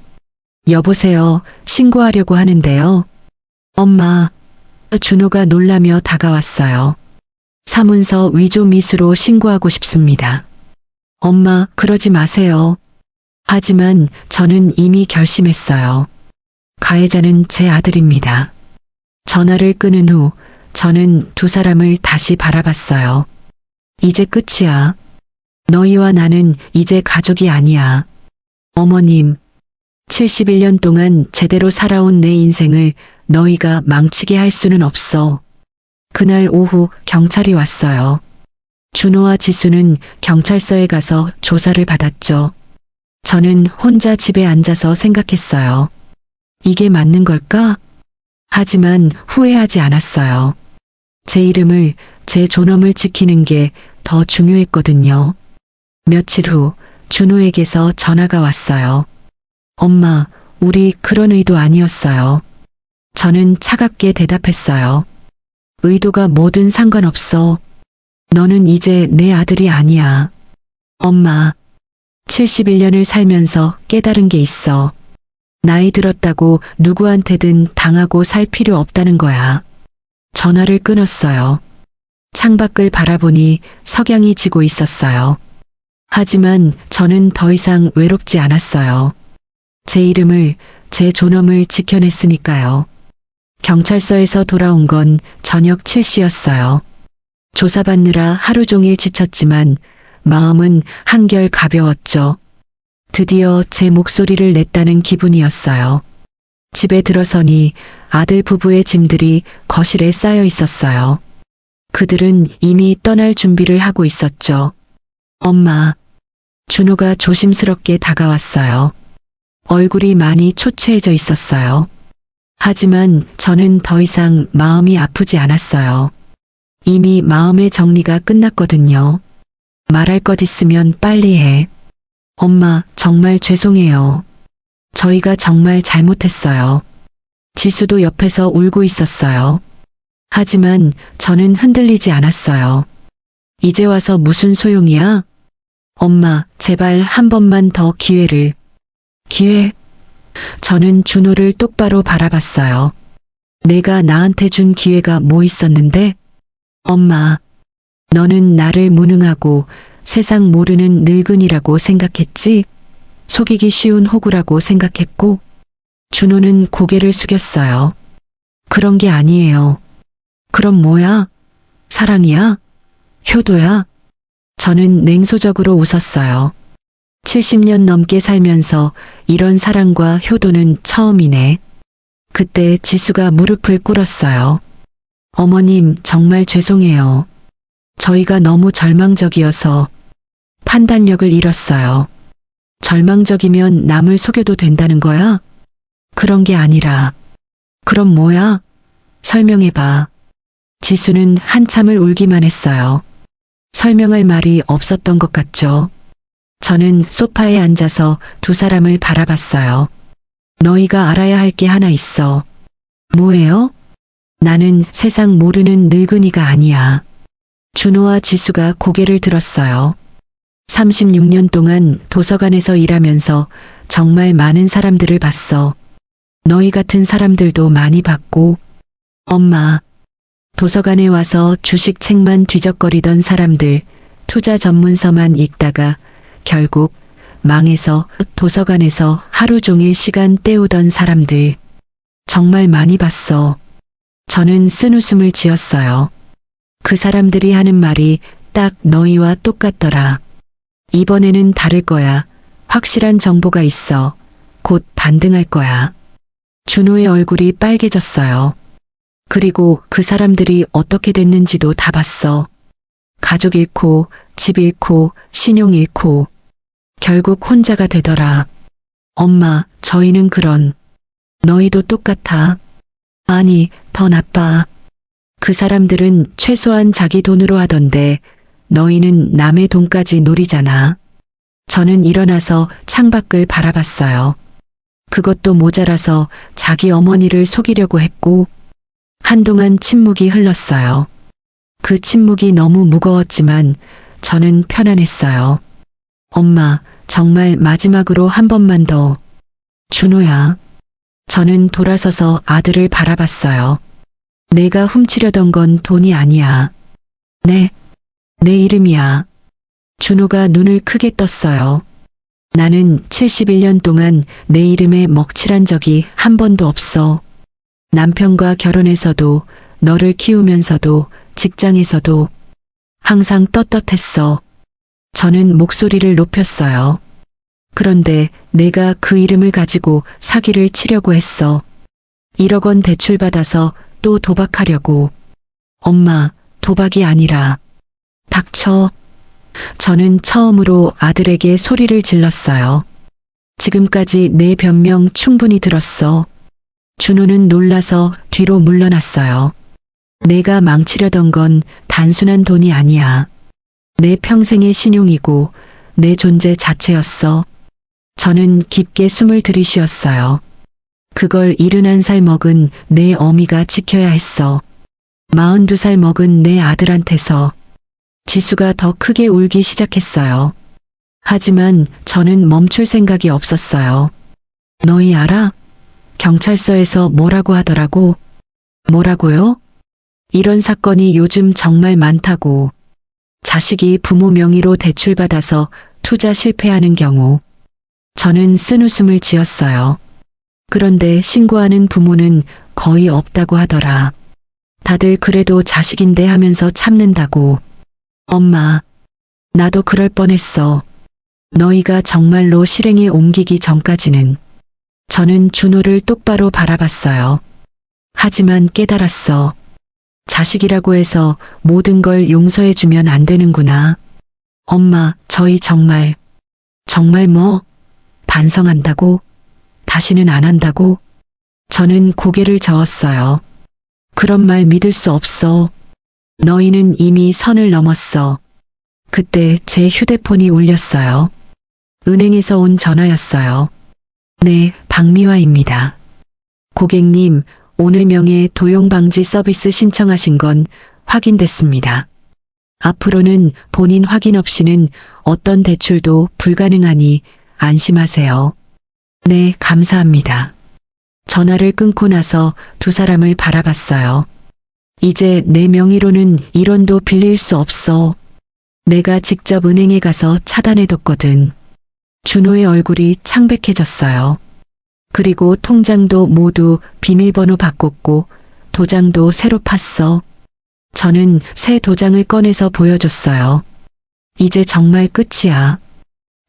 A: 여보세요, 신고하려고 하는데요. 엄마. 준호가 놀라며 다가왔어요. 사문서 위조 미수로 신고하고 싶습니다. 엄마, 그러지 마세요. 하지만 저는 이미 결심했어요. 가해자는 제 아들입니다. 전화를 끊은 후 저는 두 사람을 다시 바라봤어요. 이제 끝이야. 너희와 나는 이제 가족이 아니야. 어머님, 71년 동안 제대로 살아온 내 인생을 너희가 망치게 할 수는 없어. 그날 오후 경찰이 왔어요. 준호와 지수는 경찰서에 가서 조사를 받았죠. 저는 혼자 집에 앉아서 생각했어요. 이게 맞는 걸까? 하지만 후회하지 않았어요. 제 이름을, 제 존엄을 지키는 게 더 중요했거든요. 며칠 후 준호에게서 전화가 왔어요. 엄마, 우리 그런 의도 아니었어요. 저는 차갑게 대답했어요. 의도가 뭐든 상관없어. 너는 이제 내 아들이 아니야. 엄마, 71년을 살면서 깨달은 게 있어. 나이 들었다고 누구한테든 당하고 살 필요 없다는 거야. 전화를 끊었어요. 창밖을 바라보니 석양이 지고 있었어요. 하지만 저는 더 이상 외롭지 않았어요. 제 이름을, 제 존엄을 지켜냈으니까요. 경찰서에서 돌아온 건 저녁 7시였어요. 조사받느라 하루 종일 지쳤지만 마음은 한결 가벼웠죠. 드디어 제 목소리를 냈다는 기분이었어요. 집에 들어서니 아들 부부의 짐들이 거실에 쌓여 있었어요. 그들은 이미 떠날 준비를 하고 있었죠. 엄마. 준호가 조심스럽게 다가왔어요. 얼굴이 많이 초췌해져 있었어요. 하지만 저는 더 이상 마음이 아프지 않았어요. 이미 마음의 정리가 끝났거든요. 말할 것 있으면 빨리 해. 엄마, 정말 죄송해요. 저희가 정말 잘못했어요. 지수도 옆에서 울고 있었어요. 하지만 저는 흔들리지 않았어요. 이제 와서 무슨 소용이야? 엄마, 제발 한 번만 더 기회를. 기회? 저는 준호를 똑바로 바라봤어요. 내가 나한테 준 기회가 뭐 있었는데? 엄마, 너는 나를 무능하고 세상 모르는 늙은이라고 생각했지? 속이기 쉬운 호구라고 생각했고? 준호는 고개를 숙였어요. 그런 게 아니에요. 그럼 뭐야? 사랑이야? 효도야? 저는 냉소적으로 웃었어요. 70년 넘게 살면서 이런 사랑과 효도는 처음이네. 그때 지수가 무릎을 꿇었어요. 어머님, 정말 죄송해요. 저희가 너무 절망적이어서 판단력을 잃었어요. 절망적이면 남을 속여도 된다는 거야? 그런 게 아니라. 그럼 뭐야? 설명해봐. 지수는 한참을 울기만 했어요. 설명할 말이 없었던 것 같죠. 저는 소파에 앉아서 두 사람을 바라봤어요. 너희가 알아야 할 게 하나 있어. 뭐예요? 나는 세상 모르는 늙은이가 아니야. 준호와 지수가 고개를 들었어요. 36년 동안 도서관에서 일하면서 정말 많은 사람들을 봤어. 너희 같은 사람들도 많이 봤고. 엄마, 도서관에 와서 주식책만 뒤적거리던 사람들, 투자 전문서만 읽다가 결국 망해서 도서관에서 하루 종일 시간 때우던 사람들. 정말 많이 봤어. 저는 쓴웃음을 지었어요. 그 사람들이 하는 말이 딱 너희와 똑같더라. 이번에는 다를 거야. 확실한 정보가 있어. 곧 반등할 거야. 준호의 얼굴이 빨개졌어요. 그리고 그 사람들이 어떻게 됐는지도 다 봤어. 가족 잃고, 집 잃고, 신용 잃고, 결국 혼자가 되더라. 엄마, 저희는 너희도 똑같아. 아니, 더 나빠. 그 사람들은 최소한 자기 돈으로 하던데, 너희는 남의 돈까지 노리잖아. 저는 일어나서 창밖을 바라봤어요. 그것도 모자라서 자기 어머니를 속이려고 했고, 한동안 침묵이 흘렀어요. 그 침묵이 너무 무거웠지만 저는 편안했어요. 엄마, 정말 마지막으로 한 번만 더. 준호야. 저는 돌아서서 아들을 바라봤어요. 내가 훔치려던 건 돈이 아니야. 내 이름이야. 준호가 눈을 크게 떴어요. 나는 71년 동안 내 이름에 먹칠한 적이 한 번도 없어. 남편과 결혼해서도, 너를 키우면서도, 직장에서도 항상 떳떳했어. 저는 목소리를 높였어요. 그런데 내가 그 이름을 가지고 사기를 치려고 했어. 1억 원 대출받아서 또 도박하려고. 엄마, 도박이 아니라. 닥쳐. 저는 처음으로 아들에게 소리를 질렀어요. 지금까지 내 변명 충분히 들었어. 준호는 놀라서 뒤로 물러났어요. 내가 망치려던 건 단순한 돈이 아니야. 내 평생의 신용이고 내 존재 자체였어. 저는 깊게 숨을 들이쉬었어요. 그걸 71살 먹은 내 어미가 지켜야 했어. 42살 먹은 내 아들한테서. 지수가 더 크게 울기 시작했어요. 하지만 저는 멈출 생각이 없었어요. 너희 알아? 경찰서에서 뭐라고 하더라고? 뭐라고요? 이런 사건이 요즘 정말 많다고. 자식이 부모 명의로 대출받아서 투자 실패하는 경우. 저는 쓴웃음을 지었어요. 그런데 신고하는 부모는 거의 없다고 하더라. 다들 그래도 자식인데 하면서 참는다고. 엄마, 나도 그럴 뻔했어. 너희가 정말로 실행에 옮기기 전까지는. 저는 준호를 똑바로 바라봤어요. 하지만 깨달았어. 자식이라고 해서 모든 걸 용서해주면 안 되는구나. 엄마, 저희 정말 반성한다고? 다시는 안 한다고? 저는 고개를 저었어요. 그런 말 믿을 수 없어. 너희는 이미 선을 넘었어. 그때 제 휴대폰이 울렸어요. 은행에서 온 전화였어요. 네, 박미화입니다. 고객님, 오늘 명예 도용방지 서비스 신청하신 건 확인됐습니다. 앞으로는 본인 확인 없이는 어떤 대출도 불가능하니 안심하세요. 네, 감사합니다. 전화를 끊고 나서 두 사람을 바라봤어요. 이제 내 명의로는 1원도 빌릴 수 없어. 내가 직접 은행에 가서 차단해뒀거든. 준호의 얼굴이 창백해졌어요. 그리고 통장도 모두 비밀번호 바꿨고 도장도 새로 팠어. 저는 새 도장을 꺼내서 보여줬어요. 이제 정말 끝이야.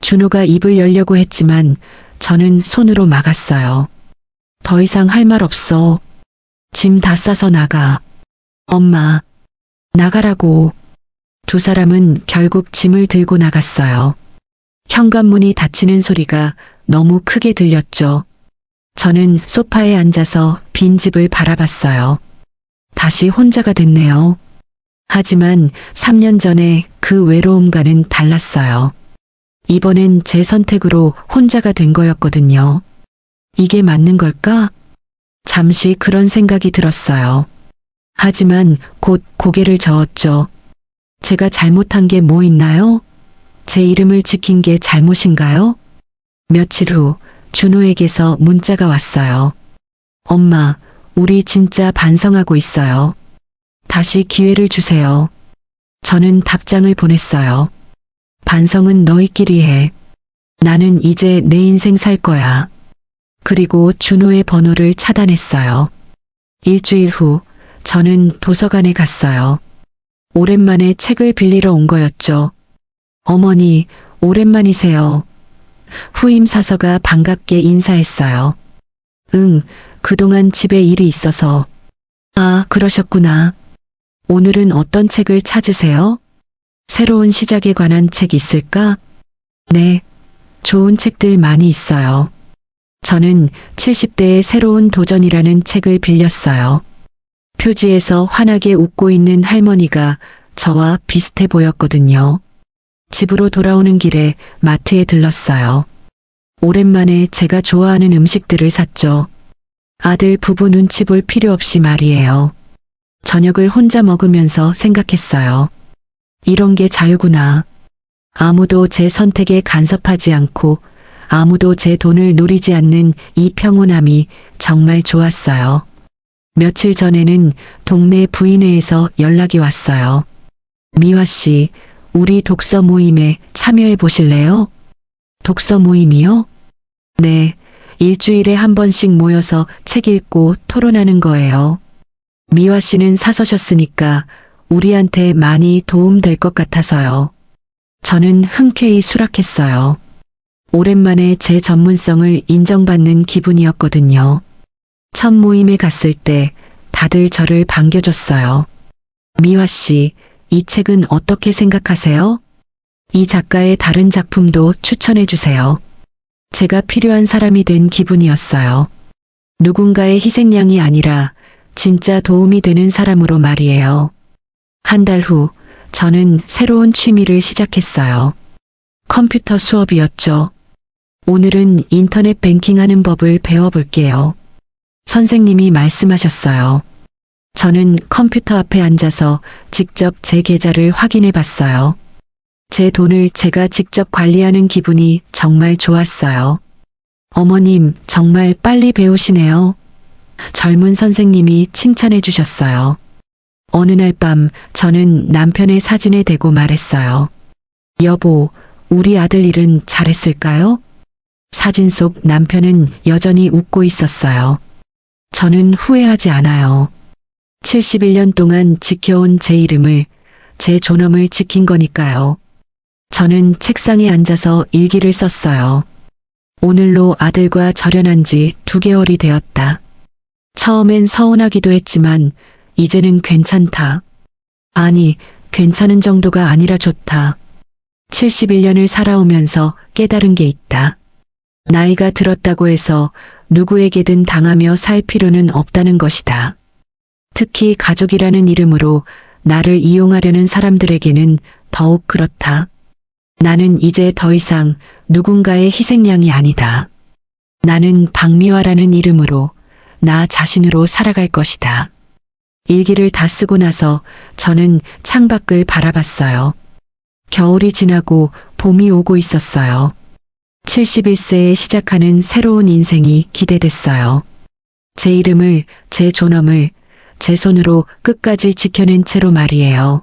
A: 준호가 입을 열려고 했지만 저는 손으로 막았어요. 더 이상 할 말 없어. 짐 다 싸서 나가. 엄마, 나가라고. 두 사람은 결국 짐을 들고 나갔어요. 현관문이 닫히는 소리가 너무 크게 들렸죠. 저는 소파에 앉아서 빈 집을 바라봤어요. 다시 혼자가 됐네요. 하지만 3년 전에 그 외로움과는 달랐어요. 이번엔 제 선택으로 혼자가 된 거였거든요. 이게 맞는 걸까? 잠시 그런 생각이 들었어요. 하지만 곧 고개를 저었죠. 제가 잘못한 게 뭐 있나요? 제 이름을 지킨 게 잘못인가요? 며칠 후 준호에게서 문자가 왔어요. 엄마, 우리 진짜 반성하고 있어요. 다시 기회를 주세요. 저는 답장을 보냈어요. 반성은 너희끼리 해. 나는 이제 내 인생 살 거야. 그리고 준호의 번호를 차단했어요. 일주일 후 저는 도서관에 갔어요. 오랜만에 책을 빌리러 온 거였죠. 어머니, 오랜만이세요. 후임 사서가 반갑게 인사했어요. 응, 그동안 집에 일이 있어서. 아, 그러셨구나. 오늘은 어떤 책을 찾으세요? 새로운 시작에 관한 책 있을까? 네, 좋은 책들 많이 있어요. 저는 70대의 새로운 도전이라는 책을 빌렸어요. 표지에서 환하게 웃고 있는 할머니가 저와 비슷해 보였거든요. 집으로 돌아오는 길에 마트에 들렀어요. 오랜만에 제가 좋아하는 음식들을 샀죠. 아들 부부 눈치 볼 필요 없이 말이에요. 저녁을 혼자 먹으면서 생각했어요. 이런 게 자유구나. 아무도 제 선택에 간섭하지 않고 아무도 제 돈을 노리지 않는 이 평온함이 정말 좋았어요. 며칠 전에는 동네 부인회에서 연락이 왔어요. 미화 씨, 우리 독서 모임에 참여해 보실래요? 독서 모임이요? 네, 일주일에 한 번씩 모여서 책 읽고 토론하는 거예요. 미화 씨는 사서셨으니까 우리한테 많이 도움될 것 같아서요. 저는 흔쾌히 수락했어요. 오랜만에 제 전문성을 인정받는 기분이었거든요. 첫 모임에 갔을 때 다들 저를 반겨줬어요. 미화 씨, 이 책은 어떻게 생각하세요? 이 작가의 다른 작품도 추천해 주세요. 제가 필요한 사람이 된 기분이었어요. 누군가의 희생양이 아니라 진짜 도움이 되는 사람으로 말이에요. 한 달 후, 저는 새로운 취미를 시작했어요. 컴퓨터 수업이었죠. 오늘은 인터넷 뱅킹하는 법을 배워볼게요. 선생님이 말씀하셨어요. 저는 컴퓨터 앞에 앉아서 직접 제 계좌를 확인해 봤어요. 제 돈을 제가 직접 관리하는 기분이 정말 좋았어요. 어머님, 정말 빨리 배우시네요. 젊은 선생님이 칭찬해 주셨어요. 어느 날 밤 저는 남편의 사진에 대고 말했어요. 여보, 우리 아들 일은 잘했을까요? 사진 속 남편은 여전히 웃고 있었어요. 저는 후회하지 않아요. 71년 동안 지켜온 제 이름을, 제 존엄을 지킨 거니까요. 저는 책상에 앉아서 일기를 썼어요. 오늘로 아들과 절연한 지 2개월이 되었다. 처음엔 서운하기도 했지만 이제는 괜찮다. 아니, 괜찮은 정도가 아니라 좋다. 71년을 살아오면서 깨달은 게 있다. 나이가 들었다고 해서 누구에게든 당하며 살 필요는 없다는 것이다. 특히 가족이라는 이름으로 나를 이용하려는 사람들에게는 더욱 그렇다. 나는 이제 더 이상 누군가의 희생양이 아니다. 나는 박미화라는 이름으로 나 자신으로 살아갈 것이다. 일기를 다 쓰고 나서 저는 창밖을 바라봤어요. 겨울이 지나고 봄이 오고 있었어요. 71세에 시작하는 새로운 인생이 기대됐어요. 제 이름을, 제 존엄을 제 손으로 끝까지 지켜낸 채로 말이에요.